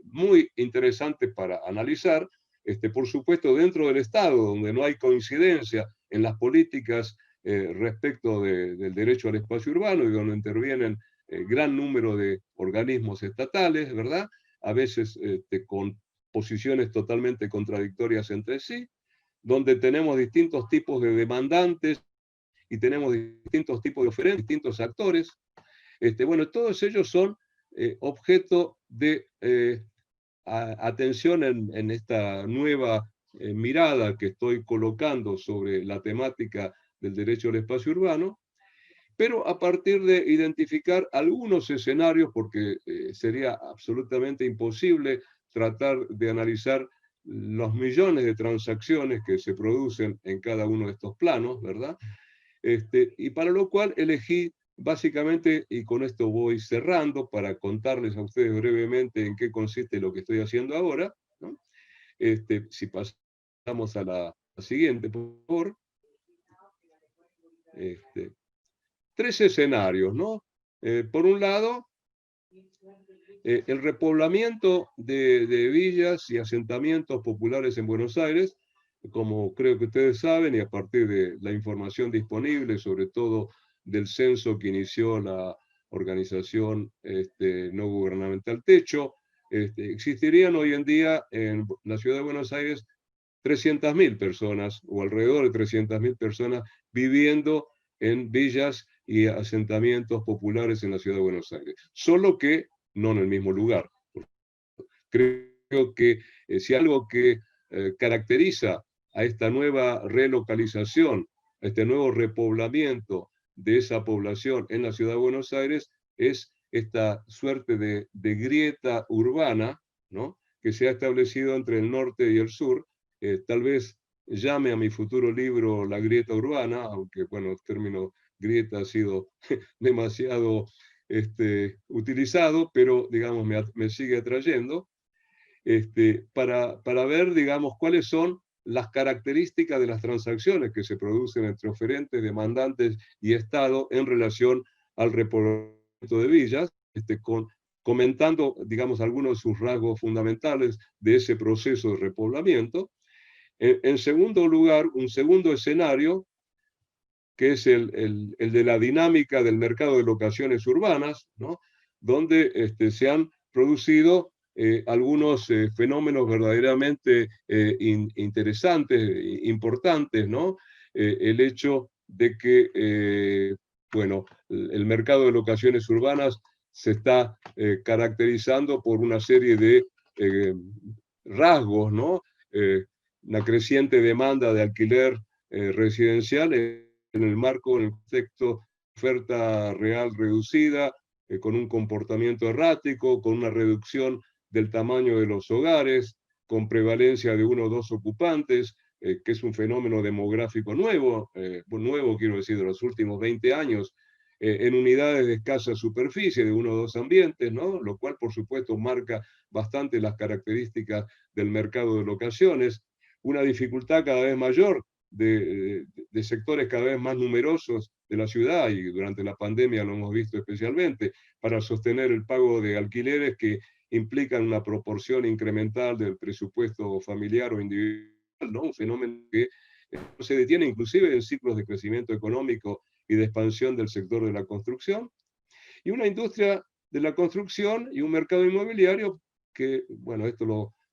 muy interesantes para analizar, por supuesto dentro del Estado, donde no hay coincidencia en las políticas respecto del derecho al espacio urbano y donde intervienen gran número de organismos estatales, ¿verdad? A veces con posiciones totalmente contradictorias entre sí, donde tenemos distintos tipos de demandantes y tenemos distintos tipos de oferentes, distintos actores. Bueno, todos ellos son objeto de atención en esta nueva mirada que estoy colocando sobre la temática del derecho al espacio urbano, pero a partir de identificar algunos escenarios, porque sería absolutamente imposible tratar de analizar los millones de transacciones que se producen en cada uno de estos planos, ¿verdad? Y para lo cual elegí básicamente, y con esto voy cerrando para contarles a ustedes brevemente en qué consiste lo que estoy haciendo ahora, ¿no? Si pasamos a la siguiente, por favor. Tres escenarios, ¿no? Por un lado, el repoblamiento de villas y asentamientos populares en Buenos Aires, como creo que ustedes saben, y a partir de la información disponible, sobre todo del censo que inició la organización no gubernamental Techo, existirían hoy en día en la ciudad de Buenos Aires 300.000 personas, o alrededor de 300.000 personas, viviendo en villas y asentamientos populares en la ciudad de Buenos Aires. Solo que no en el mismo lugar. Creo que si algo que caracteriza a esta nueva relocalización, a este nuevo repoblamiento de esa población en la ciudad de Buenos Aires, es esta suerte de grieta urbana, ¿no?, que se ha establecido entre el norte y el sur. Tal vez llame a mi futuro libro La grieta urbana, aunque, bueno, el término grieta ha sido demasiado utilizado, pero, digamos, me sigue atrayendo, para ver, digamos, cuáles son las características de las transacciones que se producen entre oferentes, demandantes y Estado en relación al repoblamiento de villas, comentando, digamos, algunos de sus rasgos fundamentales de ese proceso de repoblamiento. En segundo lugar, un segundo escenario, que es el de la dinámica del mercado de locaciones urbanas, ¿no? Donde se han producido algunos fenómenos verdaderamente interesantes, importantes, ¿no? El hecho de que, bueno, el mercado de locaciones urbanas se está caracterizando por una serie de rasgos, ¿no? Una creciente demanda de alquiler residencial en el marco, en el contexto de oferta real reducida, con un comportamiento errático, con una reducción del tamaño de los hogares, con prevalencia de uno o dos ocupantes, que es un fenómeno demográfico nuevo, nuevo quiero decir, de los últimos 20 años, en unidades de escasa superficie, de uno o dos ambientes, ¿no? Lo cual, por supuesto, marca bastante las características del mercado de locaciones, una dificultad cada vez mayor de sectores cada vez más numerosos de la ciudad, y durante la pandemia lo hemos visto especialmente, para sostener el pago de alquileres que implican una proporción incremental del presupuesto familiar o individual, ¿no? Un fenómeno que se detiene inclusive en ciclos de crecimiento económico y de expansión del sector de la construcción, y una industria de la construcción y un mercado inmobiliario que, bueno,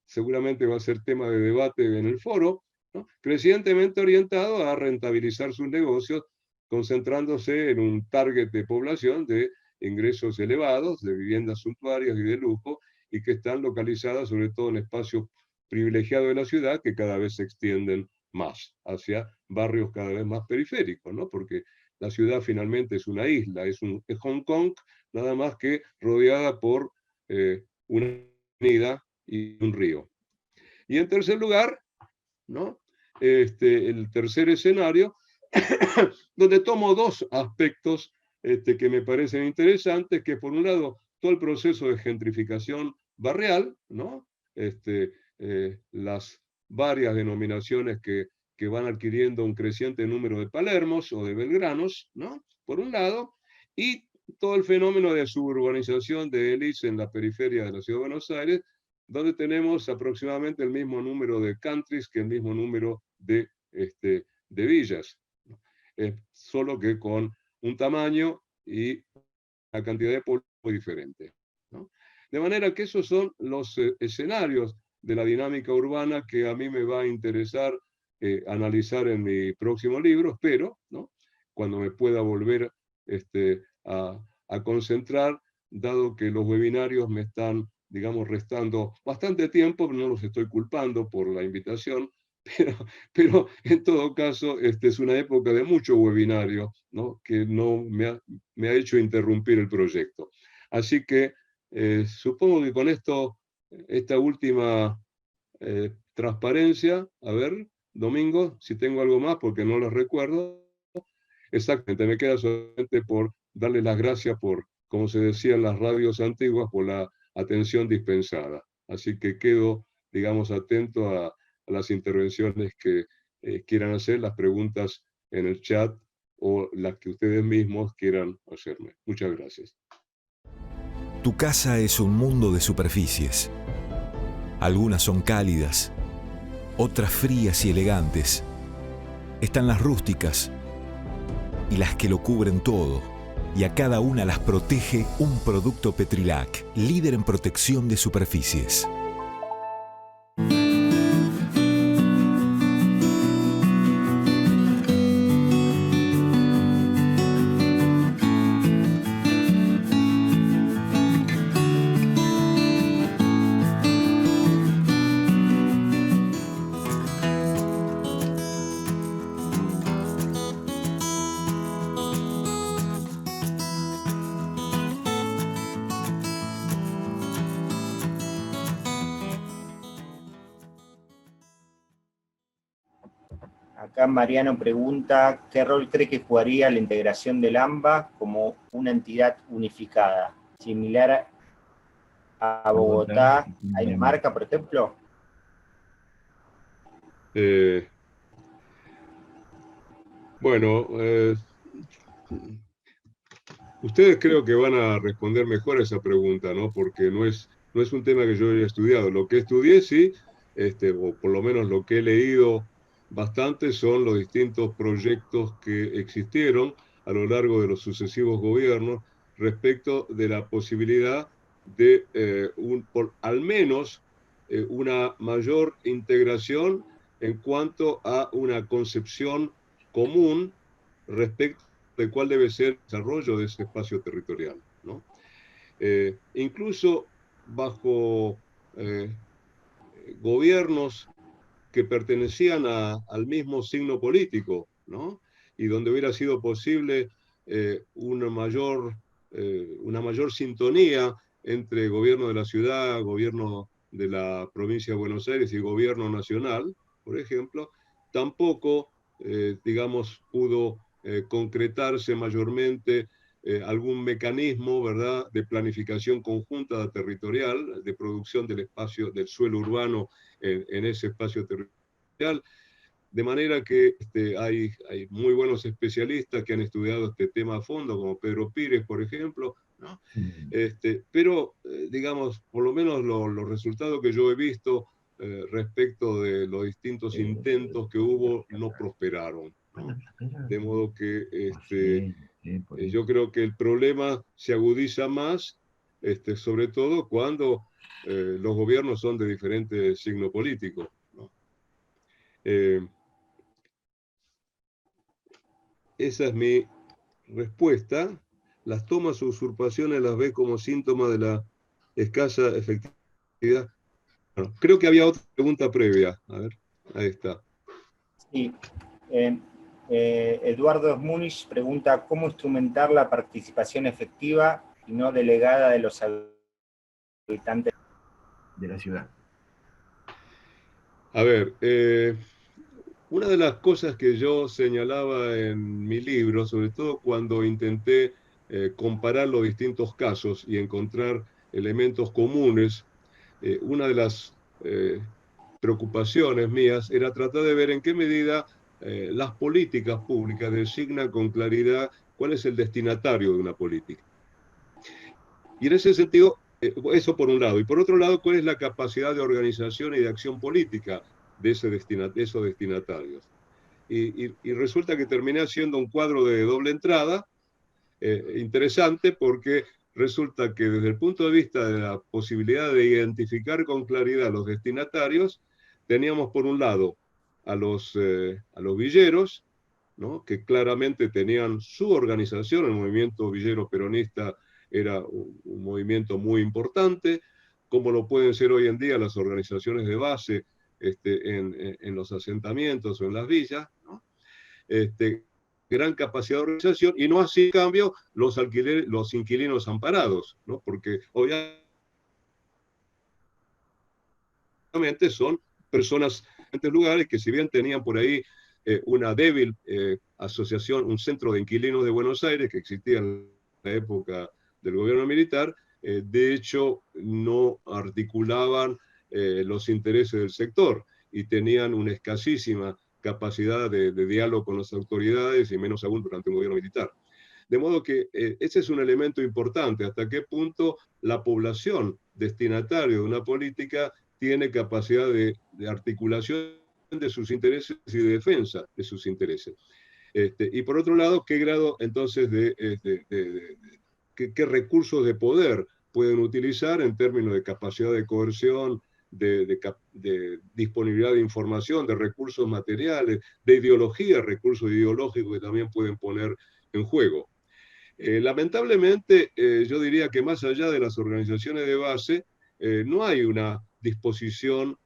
seguramente va a ser tema de debate en el foro, ¿no? Crecientemente orientado a rentabilizar sus negocios, concentrándose en un target de población de ingresos elevados, de viviendas suntuarias y de lujo, y que están localizadas sobre todo en espacios privilegiados de la ciudad, que cada vez se extienden más hacia barrios cada vez más periféricos, ¿no? Porque la ciudad finalmente es una isla, es Hong Kong, nada más que rodeada por una avenida y un río. Y en tercer lugar, ¿no? El tercer escenario, donde tomo dos aspectos que me parecen interesantes, que por un lado todo el proceso de gentrificación barrial, ¿no? Las varias denominaciones que van adquiriendo un creciente número de Palermos o de Belgranos, ¿no? Por un lado, y todo el fenómeno de suburbanización de élites en la periferia de la ciudad de Buenos Aires, donde tenemos aproximadamente el mismo número de countries que el mismo número de villas, solo que con un tamaño y una cantidad de pueblos muy diferente, ¿no? De manera que esos son los escenarios de la dinámica urbana que a mí me va a interesar analizar en mi próximo libro, espero, ¿no? Cuando me pueda volver a concentrar, dado que los webinarios me están, digamos, restando bastante tiempo, pero no los estoy culpando por la invitación, pero en todo caso es una época de mucho webinario, ¿no? Que no me ha hecho interrumpir el proyecto. Así que supongo que con esta última transparencia, a ver, Domingo, si tengo algo más, porque no lo recuerdo. Exactamente, me queda solamente por darle las gracias por, como se decía en las radios antiguas, por la atención dispensada. Así que quedo, digamos, atento a las intervenciones que quieran hacer, las preguntas en el chat o las que ustedes mismos quieran hacerme. Muchas gracias. Tu casa es un mundo de superficies. Algunas son cálidas, otras frías y elegantes. Están las rústicas y las que lo cubren todo. Y a cada una las protege un producto Petrilac, líder en protección de superficies. Acá Mariano pregunta, ¿qué rol cree que jugaría la integración del AMBA como una entidad unificada, similar a Bogotá, a Dinamarca, por ejemplo? Bueno, Ustedes creo que van a responder mejor a esa pregunta, ¿no? Porque no es un tema que yo haya estudiado. Lo que estudié sí, o por lo menos lo que he leído bastante, son los distintos proyectos que existieron a lo largo de los sucesivos gobiernos respecto de la posibilidad de al menos una mayor integración en cuanto a una concepción común respecto de cuál debe ser el desarrollo de ese espacio territorial, ¿no? Incluso bajo gobiernos que pertenecían al mismo signo político, ¿no? Y donde hubiera sido posible una mayor sintonía entre gobierno de la ciudad, gobierno de la provincia de Buenos Aires y gobierno nacional, por ejemplo, tampoco, digamos, pudo concretarse mayormente algún mecanismo, ¿verdad?, de planificación conjunta territorial, de producción del espacio, del suelo urbano en ese espacio territorial, de manera que hay muy buenos especialistas que han estudiado este tema a fondo, como Pedro Pires, por ejemplo, ¿no? Pero, digamos, por lo menos los resultados que yo he visto respecto de los distintos intentos que hubo no prosperaron, ¿no? De modo que yo creo que el problema se agudiza más, sobre todo cuando los gobiernos son de diferentes signos políticos, ¿no? Esa es mi respuesta. Las tomas o usurpaciones las ve como síntoma de la escasa efectividad. Bueno, creo que había otra pregunta previa. A ver, ahí está. Sí. Eduardo Múnich pregunta cómo instrumentar la participación efectiva y no delegada de los habitantes de la ciudad. A ver, una de las cosas que yo señalaba en mi libro, sobre todo cuando intenté comparar los distintos casos y encontrar elementos comunes, una de las preocupaciones mías era tratar de ver en qué medida las políticas públicas designan con claridad cuál es el destinatario de una política. Y en ese sentido, eso por un lado. Y por otro lado, cuál es la capacidad de organización y de acción política de esos destinatarios. Y resulta que terminé haciendo un cuadro de doble entrada, interesante, porque resulta que desde el punto de vista de la posibilidad de identificar con claridad los destinatarios, teníamos por un lado a los villeros, ¿no?, que claramente tenían su organización. El movimiento villero peronista era un movimiento muy importante, como lo pueden ser hoy en día las organizaciones de base en los asentamientos o en las villas, ¿no? Gran capacidad de organización, y no así, en cambio, los inquilinos amparados, ¿no? Porque obviamente son personas en lugares que, si bien tenían por ahí una débil asociación, un centro de inquilinos de Buenos Aires que existía en la época del gobierno militar, de hecho no articulaban los intereses del sector y tenían una escasísima capacidad de diálogo con las autoridades, y menos aún durante un gobierno militar. De modo que ese es un elemento importante, hasta qué punto la población destinataria de una política tiene capacidad de articulación de sus intereses y de defensa de sus intereses. Y por otro lado, ¿qué grado entonces qué recursos de poder pueden utilizar en términos de capacidad de coerción, de disponibilidad de información, de recursos materiales, de ideología, recursos ideológicos que también pueden poner en juego? Lamentablemente, yo diría que más allá de las organizaciones de base, no hay una disposición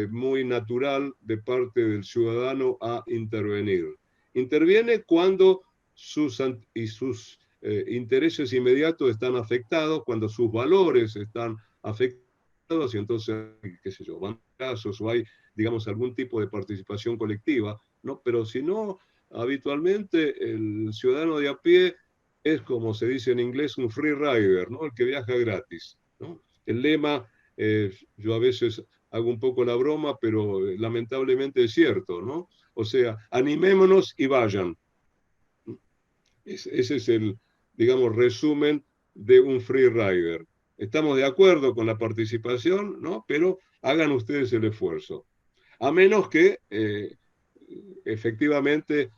muy natural de parte del ciudadano a intervenir. Interviene cuando sus intereses inmediatos están afectados, cuando sus valores están afectados, y entonces, qué sé yo, van casos o hay, digamos, algún tipo de participación colectiva, ¿no? Pero si no, habitualmente el ciudadano de a pie es, como se dice en inglés, un free rider, ¿no? El que viaja gratis, ¿no? El lema, yo a veces hago un poco la broma, pero lamentablemente es cierto, ¿no? O sea, animémonos y vayan. Ese es digamos, resumen de un free rider. Estamos de acuerdo con la participación, ¿no? Pero hagan ustedes el esfuerzo. A menos que efectivamente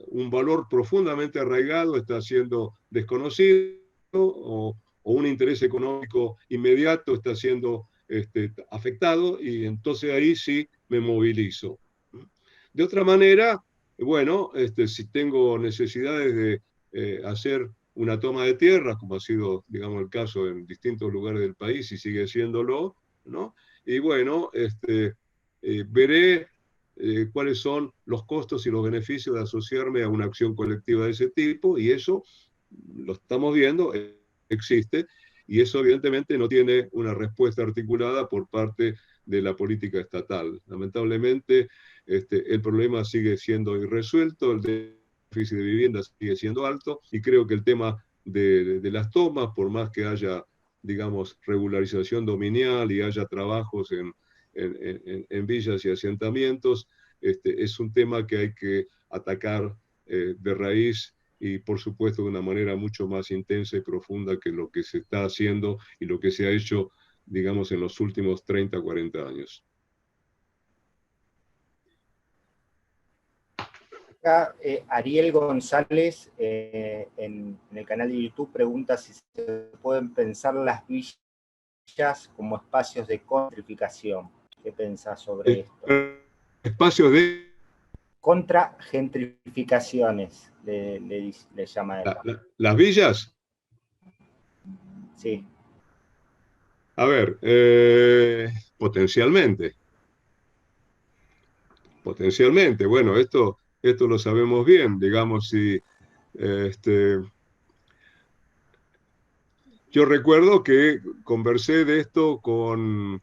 un valor profundamente arraigado está siendo desconocido o un interés económico inmediato está siendo afectado, y entonces ahí sí me movilizo. De otra manera, bueno, si tengo necesidades de hacer una toma de tierras, como ha sido, digamos, el caso en distintos lugares del país y sigue siéndolo, ¿no? Y bueno, veré cuáles son los costos y los beneficios de asociarme a una acción colectiva de ese tipo, y eso lo estamos viendo, existe, y eso evidentemente no tiene una respuesta articulada por parte de la política estatal. Lamentablemente, el problema sigue siendo irresuelto, el déficit de vivienda sigue siendo alto, y creo que el tema de las tomas, por más que haya, digamos, regularización dominial y haya trabajos en villas y asentamientos, es un tema que hay que atacar de raíz, y por supuesto de una manera mucho más intensa y profunda que lo que se está haciendo y lo que se ha hecho, digamos, en los últimos 30, 40 años. Acá, Ariel González en el canal de YouTube pregunta si se pueden pensar las villas como espacios de gentrificación. ¿Qué pensás sobre esto? Espacios de contra gentrificaciones, le llama él. ¿Las villas? Sí. A ver, potencialmente. Potencialmente. Bueno, esto lo sabemos bien, digamos, si yo recuerdo que conversé de esto con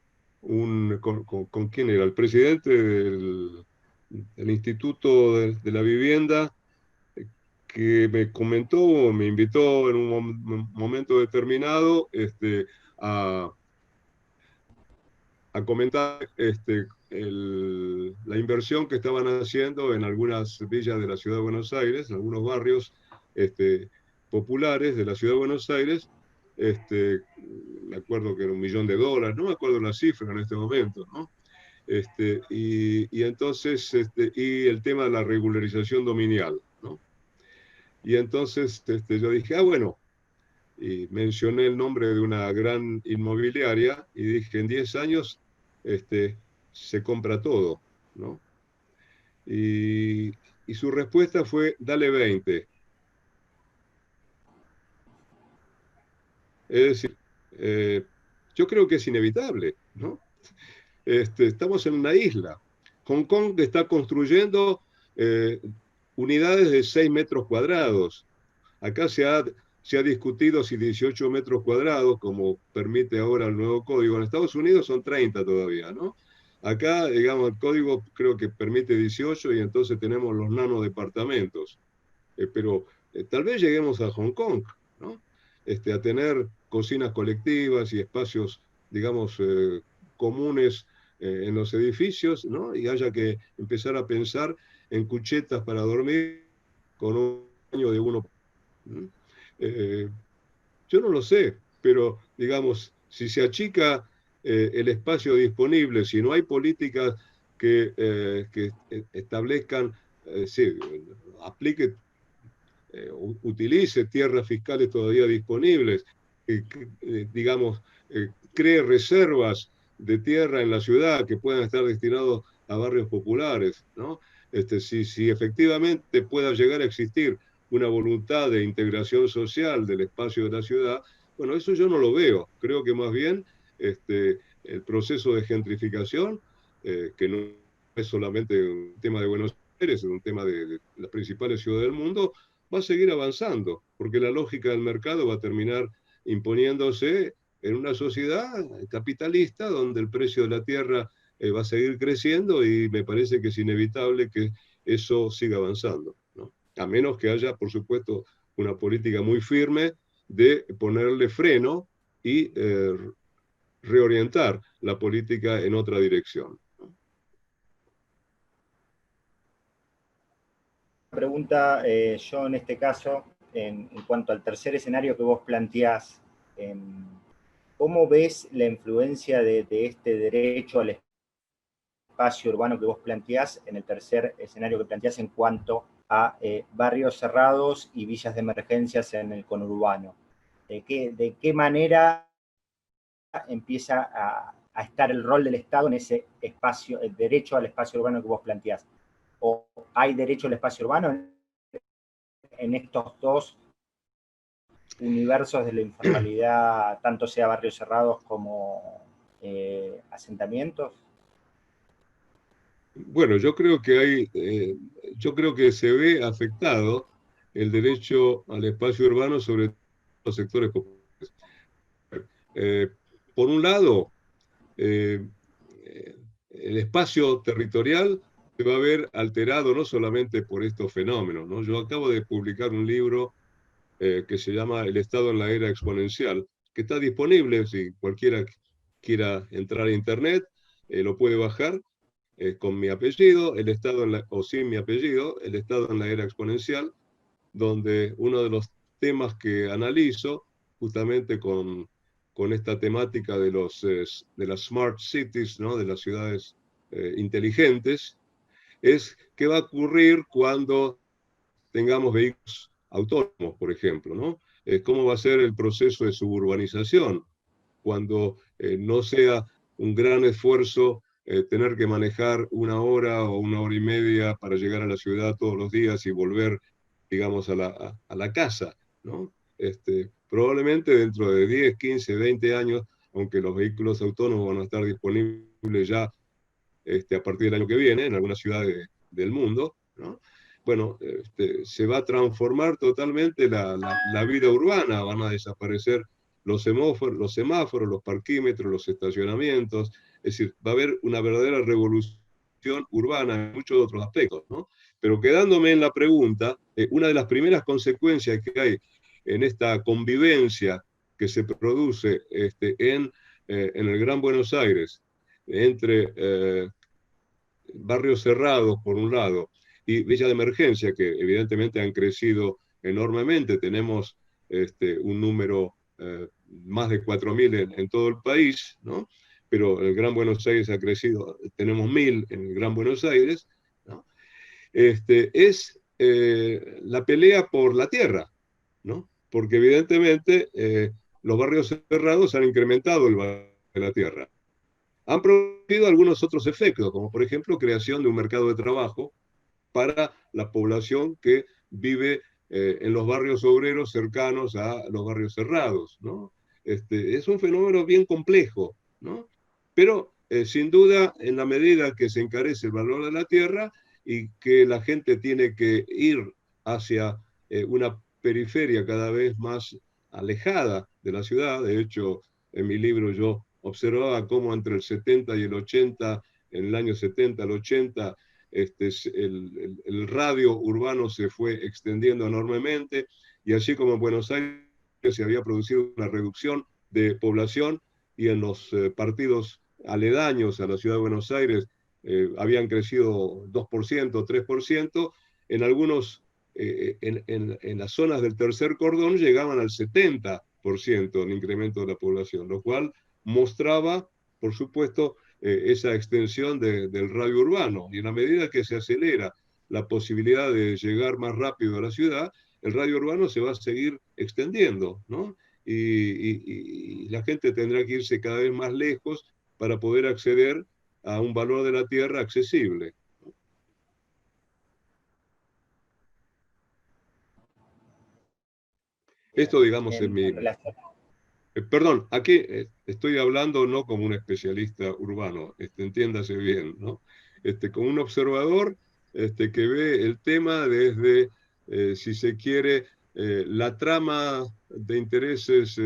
¿quién era? El presidente del Instituto de la Vivienda, que me comentó, me invitó en un momento determinado a comentar la inversión que estaban haciendo en algunas villas de la Ciudad de Buenos Aires, en algunos barrios populares de la Ciudad de Buenos Aires. Me acuerdo que era $1 millón, no me acuerdo la cifra en este momento, ¿no? Y entonces, y el tema de la regularización dominial, ¿no? Y entonces yo dije, bueno, y mencioné el nombre de una gran inmobiliaria y dije, en 10 años se compra todo, ¿no? Y su respuesta fue, dale 20. Es decir, yo creo que es inevitable, ¿no? Estamos en una isla. Hong Kong está construyendo unidades de 6 metros cuadrados. Acá se ha discutido si 18 metros cuadrados, como permite ahora el nuevo código. En Estados Unidos son 30 todavía, ¿no? Acá, digamos, el código creo que permite 18, y entonces tenemos los nanodepartamentos. Pero tal vez lleguemos a Hong Kong, ¿no? A tener cocinas colectivas y espacios, digamos, comunes en los edificios, ¿no? Y haya que empezar a pensar en cuchetas para dormir con un baño de uno. Yo no lo sé, pero digamos, si se achica el espacio disponible, si no hay políticas que establezcan, sí, aplique, utilice tierras fiscales todavía disponibles, digamos, cree reservas de tierra en la ciudad que puedan estar destinados a barrios populares, ¿no? Si efectivamente pueda llegar a existir una voluntad de integración social del espacio de la ciudad, bueno, eso yo no lo veo. Creo que más bien el proceso de gentrificación, que no es solamente un tema de Buenos Aires, es un tema de las principales ciudades del mundo, va a seguir avanzando, porque la lógica del mercado va a terminar imponiéndose en una sociedad capitalista donde el precio de la tierra va a seguir creciendo, y me parece que es inevitable que eso siga avanzando, ¿no? A menos que haya, por supuesto, una política muy firme de ponerle freno y reorientar la política en otra dirección. Pregunta, yo en este caso, en cuanto al tercer escenario que vos planteás, ¿cómo ves la influencia de este derecho al espacio urbano que vos planteás en el tercer escenario que planteás en cuanto a barrios cerrados y villas de emergencias en el conurbano? ¿De qué manera empieza a estar el rol del Estado en ese espacio, el derecho al espacio urbano que vos planteás? ¿O hay derecho al espacio urbano en estos dos universos de la informalidad, tanto sea barrios cerrados como asentamientos? Bueno, yo creo que se ve afectado el derecho al espacio urbano, sobre todo los sectores populares. Por un lado, el espacio territorial se va a ver alterado no solamente por estos fenómenos, ¿no? Yo acabo de publicar un libro que se llama El Estado en la Era Exponencial, que está disponible si cualquiera quiera entrar a internet, lo puede bajar con mi apellido, o sin mi apellido, El Estado en la Era Exponencial, donde uno de los temas que analizo, justamente con esta temática de las smart cities, ¿no? De las ciudades inteligentes, es qué va a ocurrir cuando tengamos vehículos autónomos, por ejemplo, ¿no? ¿Cómo va a ser el proceso de suburbanización cuando no sea un gran esfuerzo tener que manejar 1 hora o 1 hora y media para llegar a la ciudad todos los días y volver, digamos, a la casa, ¿no? Probablemente dentro de 10, 15, 20 años, aunque los vehículos autónomos van a estar disponibles ya a partir del año que viene en algunas ciudades del mundo, ¿no? Bueno, se va a transformar totalmente la vida urbana, van a desaparecer los semáforos, los parquímetros, los estacionamientos, es decir, va a haber una verdadera revolución urbana en muchos otros aspectos, ¿no? Pero quedándome en la pregunta, una de las primeras consecuencias que hay en esta convivencia que se produce en el Gran Buenos Aires, entre barrios cerrados, por un lado, y villas de emergencia, que evidentemente han crecido enormemente. Tenemos un número más de 4.000 en todo el país, ¿no? Pero el Gran Buenos Aires ha crecido, tenemos 1.000 en el Gran Buenos Aires, ¿no? Es la pelea por la tierra, ¿no? Porque evidentemente los barrios cerrados han incrementado el valor de la tierra. Han producido algunos otros efectos, como por ejemplo creación de un mercado de trabajo para la población que vive en los barrios obreros cercanos a los barrios cerrados, ¿no? Es un fenómeno bien complejo, ¿no? Pero sin duda, en la medida que se encarece el valor de la tierra y que la gente tiene que ir hacia una periferia cada vez más alejada de la ciudad, de hecho, en mi libro yo observaba cómo entre el 70 y el 80, en el año 70 al 80, el radio urbano se fue extendiendo enormemente, y así como en Buenos Aires se había producido una reducción de población, y en los partidos aledaños a la ciudad de Buenos Aires habían crecido 2%, 3%, en algunos, en las zonas del tercer cordón llegaban al 70% el incremento de la población, lo cual mostraba, por supuesto, esa extensión del radio urbano. Y en la medida que se acelera la posibilidad de llegar más rápido a la ciudad, el radio urbano se va a seguir extendiendo, ¿no? Y la gente tendrá que irse cada vez más lejos para poder acceder a un valor de la tierra accesible. Esto, digamos, es mi... Perdón, aquí estoy hablando no como un especialista urbano, entiéndase bien, ¿no? Como un observador que ve el tema desde, si se quiere, la trama de intereses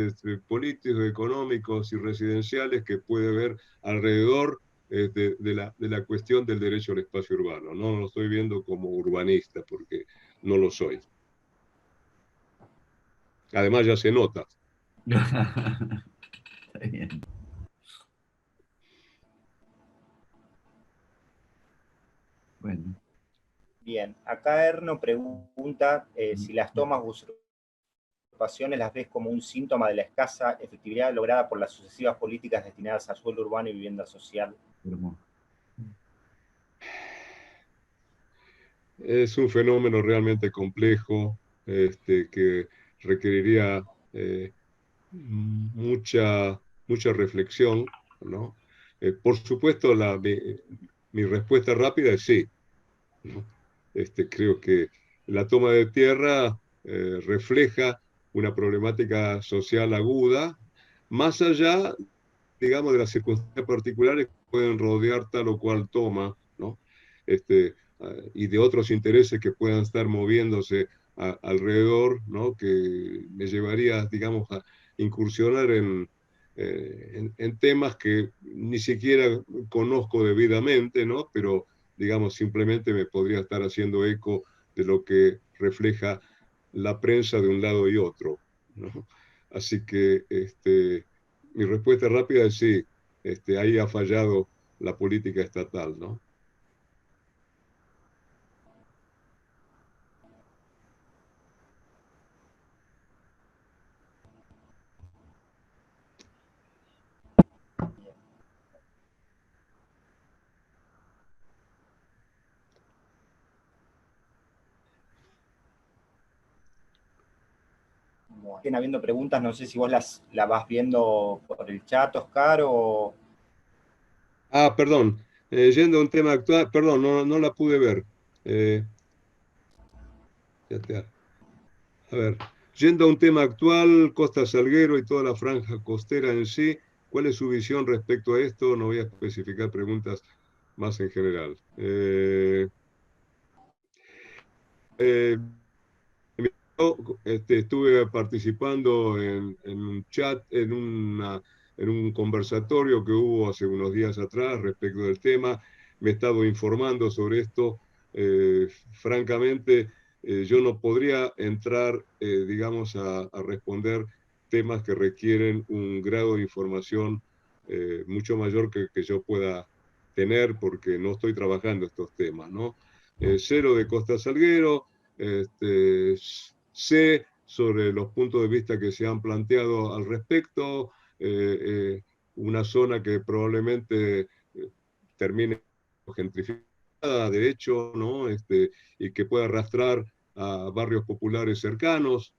políticos, económicos y residenciales que puede ver alrededor de la cuestión del derecho al espacio urbano. No lo estoy viendo como urbanista, porque no lo soy. Además ya se nota. Está bien. Bueno. Bien, acá Erno pregunta si las tomas actuaciones las ves como un síntoma de la escasa efectividad lograda por las sucesivas políticas destinadas al suelo urbano y vivienda social? Es un fenómeno realmente complejo, que requeriría mucha reflexión, ¿no? Por supuesto, mi respuesta rápida es sí, ¿no? Creo que la toma de tierra refleja una problemática social aguda, más allá, digamos, de las circunstancias particulares que pueden rodear tal o cual toma, ¿no? Y de otros intereses que puedan estar moviéndose alrededor, ¿no? Que me llevaría, digamos, a incursionar en temas que ni siquiera conozco debidamente, ¿no? Pero, digamos, simplemente me podría estar haciendo eco de lo que refleja la prensa de un lado y otro, ¿no? Así que mi respuesta rápida es sí, ahí ha fallado la política estatal, ¿no? Siguen habiendo preguntas, no sé si vos las vas viendo por el chat, Oscar, o... Ah, perdón, yendo a un tema actual, perdón, no la pude ver. A ver, yendo a un tema actual, Costa Salguero y toda la franja costera en sí, ¿cuál es su visión respecto a esto? No voy a especificar preguntas más en general. Estuve participando en un chat, en un conversatorio que hubo hace unos días atrás respecto del tema. Me he estado informando sobre esto. Francamente, yo no podría entrar, digamos, a responder temas que requieren un grado de información mucho mayor que yo pueda tener porque no estoy trabajando estos temas, ¿no? Cero de Costa Salguero. Sé sobre los puntos de vista que se han planteado al respecto, una zona que probablemente termine gentrificada, de hecho, ¿no? Y que pueda arrastrar a barrios populares cercanos,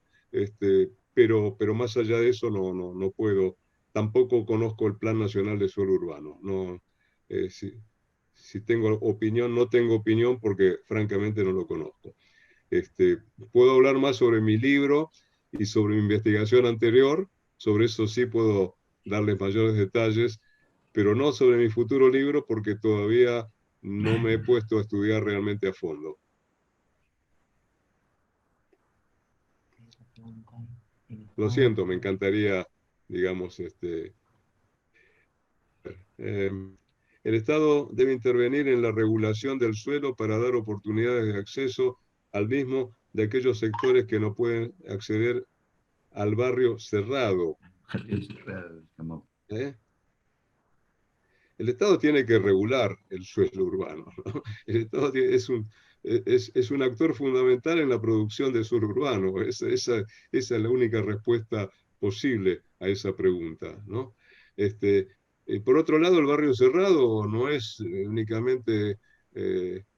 pero más allá de eso no puedo. Tampoco conozco el Plan Nacional de Suelo Urbano. No, si tengo opinión, no tengo opinión porque francamente no lo conozco. Puedo hablar más sobre mi libro y sobre mi investigación anterior, sobre eso sí puedo darles mayores detalles, pero no sobre mi futuro libro porque todavía no me he puesto a estudiar realmente a fondo. Lo siento, me encantaría, digamos, el Estado debe intervenir en la regulación del suelo para dar oportunidades de acceso al mismo de aquellos sectores que no pueden acceder al barrio cerrado. ¿Eh? El Estado tiene que regular el suelo urbano, ¿no? El Estado es un actor fundamental en la producción de suelo urbano. Esa es la única respuesta posible a esa pregunta, ¿no? Por otro lado, el barrio cerrado no es únicamente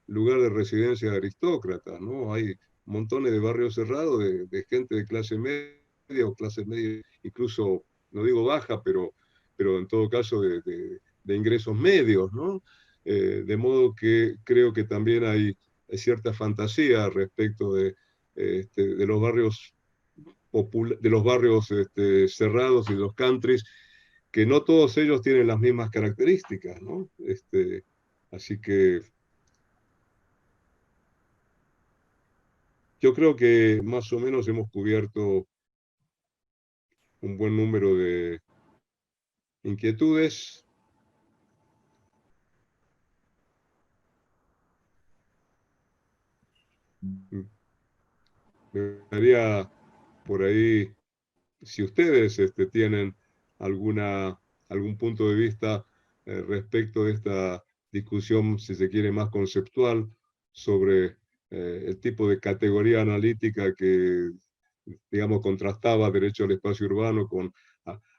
lugar de residencia de aristócratas, ¿no? Hay montones de barrios cerrados de gente de clase media o clase media, incluso, no digo baja, pero en todo caso de ingresos medios, ¿no? De modo que creo que también hay cierta fantasía respecto de los barrios cerrados y los countries, que no todos ellos tienen las mismas características, ¿no? Así que yo creo que más o menos hemos cubierto un buen número de inquietudes. Me gustaría por ahí, si ustedes tienen algún punto de vista respecto de esta discusión, si se quiere, más conceptual, sobre el tipo de categoría analítica que digamos, contrastaba derecho al espacio urbano con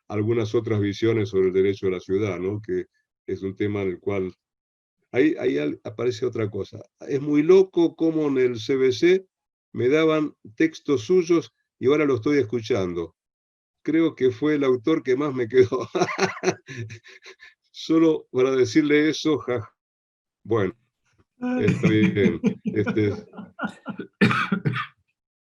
algunas otras visiones sobre el derecho a la ciudad, ¿no? Que es un tema en el cual... Ahí aparece otra cosa. Es muy loco cómo en el CBC me daban textos suyos y ahora lo estoy escuchando. Creo que fue el autor que más me quedó. Solo para decirle eso, ja. Bueno, está bien.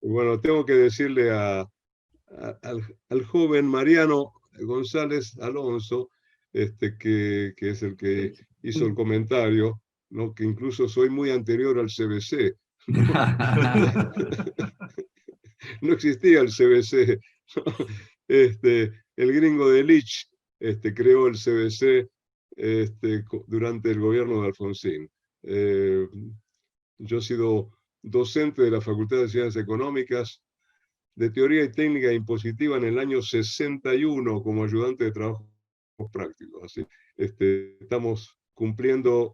Bueno, tengo que decirle al joven Mariano González Alonso, que es el que hizo el comentario, ¿no? Que incluso soy muy anterior al CBC. No existía el CBC. El gringo de Lich creó el CBC durante el gobierno de Alfonsín. Yo he sido docente de la Facultad de Ciencias Económicas, de Teoría y Técnica Impositiva en el año 61 como ayudante de trabajo práctico. Así, estamos cumpliendo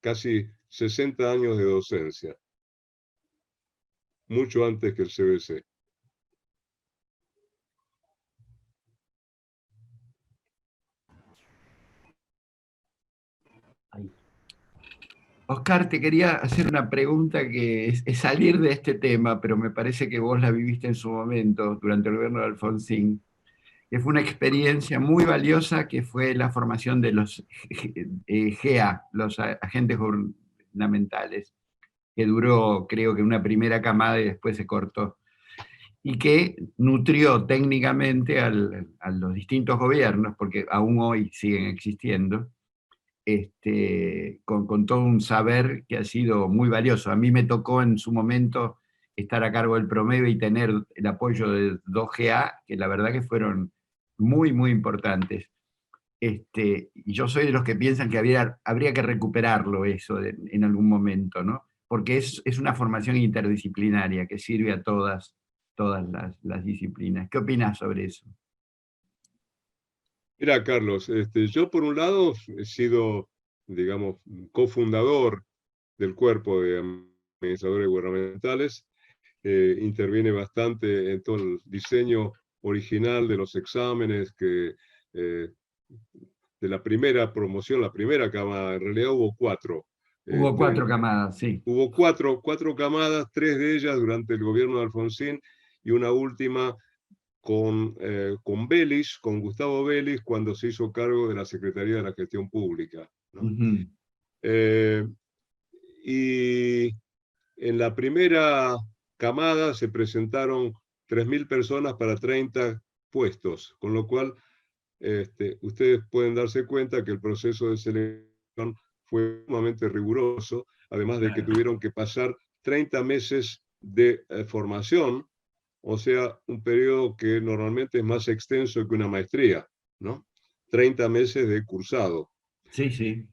casi 60 años de docencia, mucho antes que el CBC. Oscar, te quería hacer una pregunta que es salir de este tema, pero me parece que vos la viviste en su momento, durante el gobierno de Alfonsín, que fue una experiencia muy valiosa, que fue la formación de los GA, los agentes gubernamentales, que duró, creo que una primera camada y después se cortó, y que nutrió técnicamente a los distintos gobiernos, porque aún hoy siguen existiendo, con todo un saber que ha sido muy valioso. A mí me tocó en su momento estar a cargo del Promeve y tener el apoyo de 2GA, que la verdad que fueron muy, muy importantes. Y yo soy de los que piensan que habría que recuperarlo eso en algún momento, ¿no? Porque es una formación interdisciplinaria que sirve a todas las disciplinas. ¿Qué opinas sobre eso? Mira, Carlos, yo por un lado he sido, digamos, cofundador del cuerpo de administradores gubernamentales, interviene bastante en todo el diseño original de los exámenes, de la primera promoción, la primera camada, en realidad hubo 4. Hubo 4 camadas, sí. Hubo cuatro camadas, 3 de ellas durante el gobierno de Alfonsín y una última con Vélez, con Gustavo Vélez, cuando se hizo cargo de la Secretaría de la Gestión Pública, ¿no? Y en la primera camada se presentaron 3.000 personas para 30 puestos, con lo cual ustedes pueden darse cuenta que el proceso de selección fue sumamente riguroso, además de que tuvieron que pasar 30 meses de formación, o sea, un periodo que normalmente es más extenso que una maestría, ¿no? 30 meses de cursado. Sí, sí.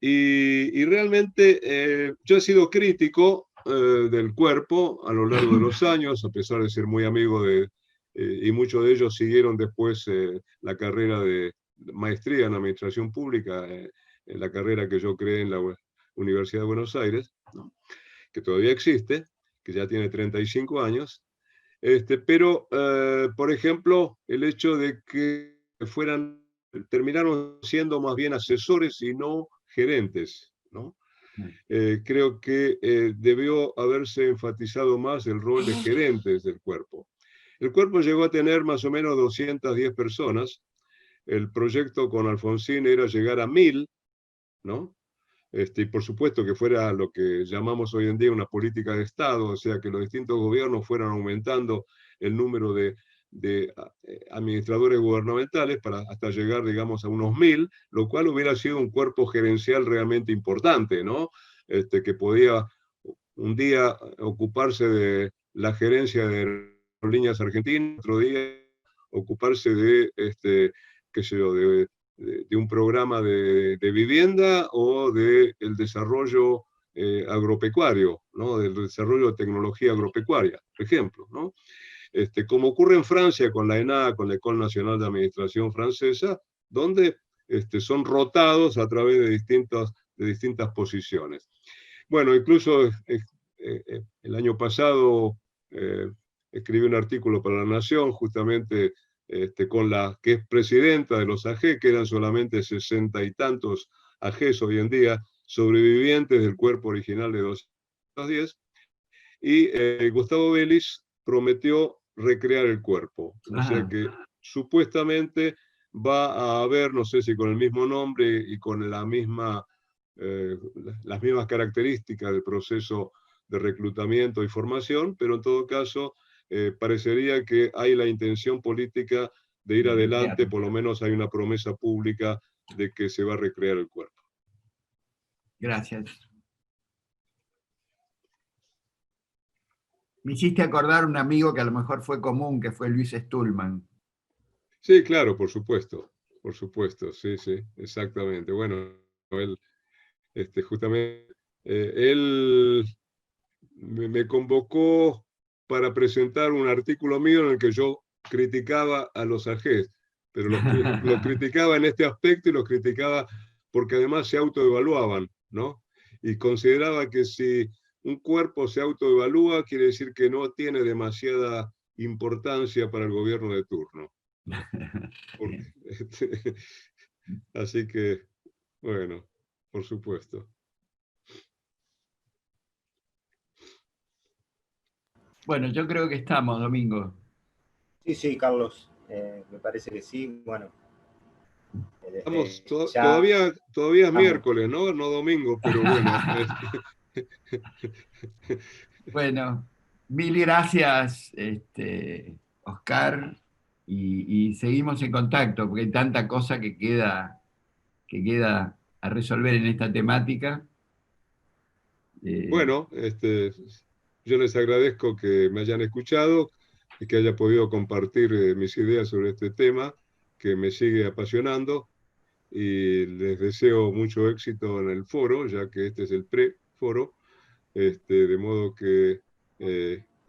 Y realmente yo he sido crítico del cuerpo a lo largo de los años, a pesar de ser muy amigo y muchos de ellos siguieron después la carrera de maestría en Administración Pública, en la carrera que yo creé en la Universidad de Buenos Aires, ¿no? Que todavía existe, que ya tiene 35 años. Pero, por ejemplo, el hecho de que terminaron siendo más bien asesores y no gerentes, ¿no? Creo que debió haberse enfatizado más el rol de gerentes del cuerpo. El cuerpo llegó a tener más o menos 210 personas. El proyecto con Alfonsín era llegar a 1.000, ¿no? Y por supuesto que fuera lo que llamamos hoy en día una política de Estado, o sea, que los distintos gobiernos fueran aumentando el número de administradores gubernamentales hasta llegar, digamos, a unos 1.000, lo cual hubiera sido un cuerpo gerencial realmente importante, ¿no? Que podía un día ocuparse de la gerencia de Aerolíneas Argentinas, otro día ocuparse de, qué sé yo, de un programa de vivienda o del desarrollo agropecuario, ¿no? Del desarrollo de tecnología agropecuaria, por ejemplo, ¿no? Como ocurre en Francia con la ENA, con la École Nationale de Administración francesa, donde son rotados a través de distintas posiciones. Bueno, incluso el año pasado escribió un artículo para La Nación, justamente con la que es presidenta de los AG, que eran solamente 60 y tantos AGs hoy en día, sobrevivientes del cuerpo original de 210, y Gustavo Vélez prometió recrear el cuerpo. O sea que supuestamente va a haber, no sé si con el mismo nombre y con las mismas características del proceso de reclutamiento y formación, pero en todo caso parecería que hay la intención política de ir adelante, por lo menos hay una promesa pública de que se va a recrear el cuerpo. Gracias. Me hiciste acordar un amigo que a lo mejor fue común, que fue Luis Stuhlman. Sí, claro, por supuesto, sí, exactamente. Bueno, él, justamente, él me convocó para presentar un artículo mío en el que yo criticaba a los AGs, pero los criticaba en este aspecto y los criticaba porque además se autoevaluaban, ¿no? Y consideraba que si un cuerpo se autoevalúa, quiere decir que no tiene demasiada importancia para el gobierno de turno. Así que, bueno, por supuesto. Bueno, yo creo que estamos, Domingo. Sí, Carlos, me parece que sí. Bueno, estamos todavía es miércoles, ¿no? No domingo, pero bueno. Bueno, mil gracias, Oscar, y seguimos en contacto, porque hay tanta cosa que queda a resolver en esta temática. Bueno, yo les agradezco que me hayan escuchado y que haya podido compartir mis ideas sobre este tema, que me sigue apasionando, y les deseo mucho éxito en el foro, ya que este es el pre-foro, de modo que,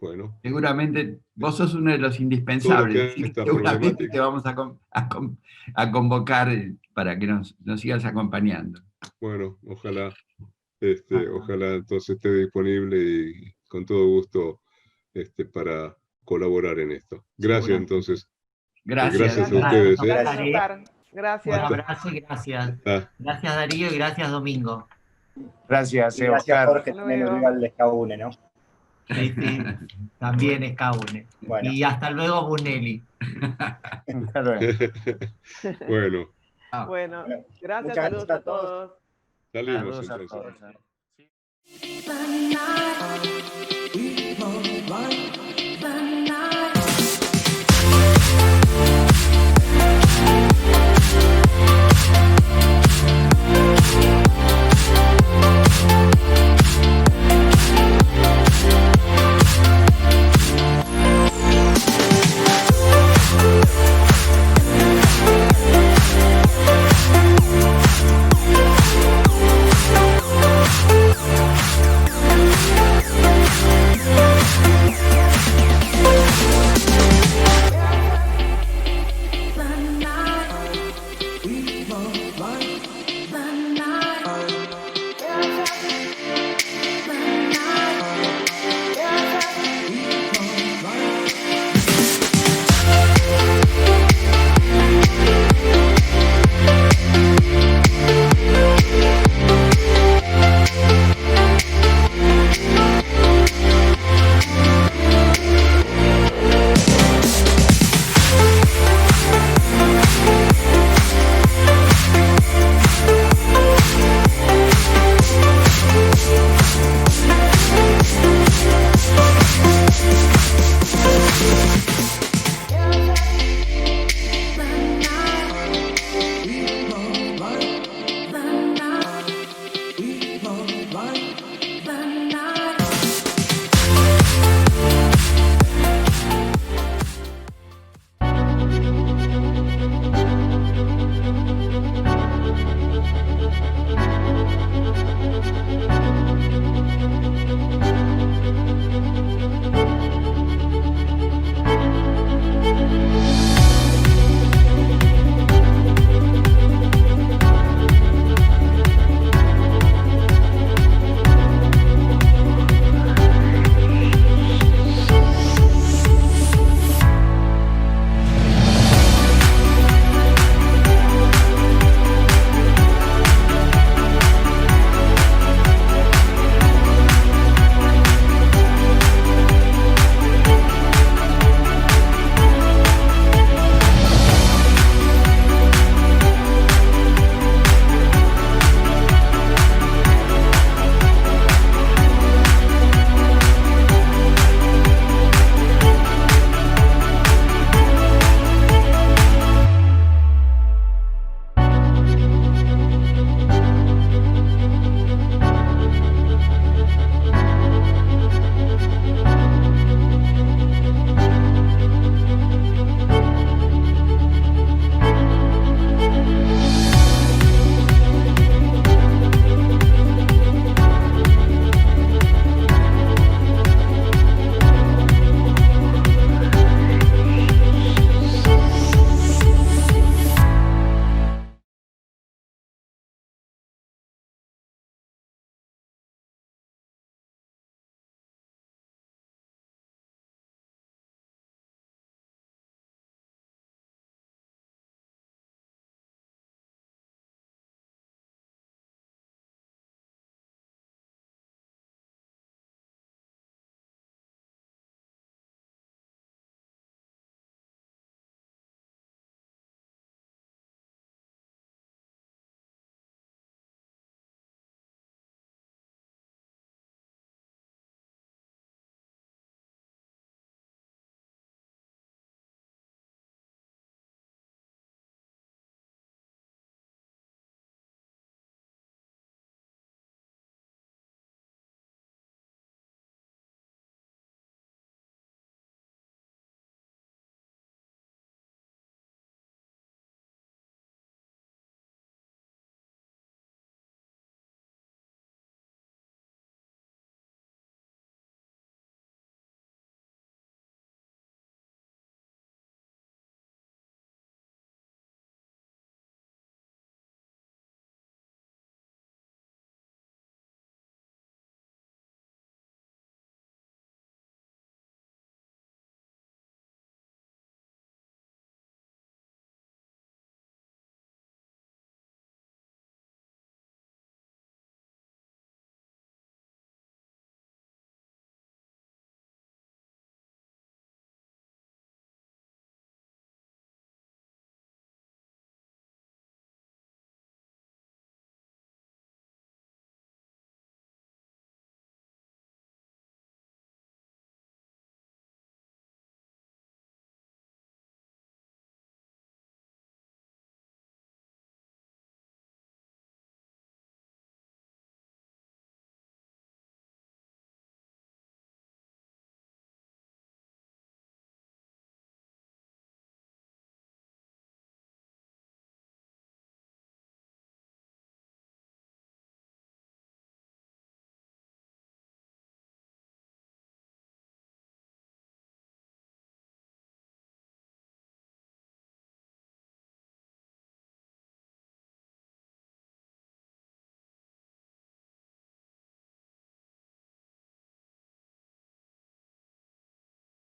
bueno. Seguramente vos sos uno de los indispensables, y seguramente te vamos a convocar para que nos sigas acompañando. Bueno, ojalá. Ojalá entonces esté disponible y con todo gusto para colaborar en esto. Gracias entonces. Gracias a ustedes. Gracias. Un abrazo y gracias. Gracias Darío y gracias Domingo. Gracias, y gracias Oscar. Jorge, también Olival de Escaune, ¿no? Sí, también Escaune. Bueno. Y hasta luego Bunelli. Bueno. Bueno, gracias, saludos a todos. Salimos entonces.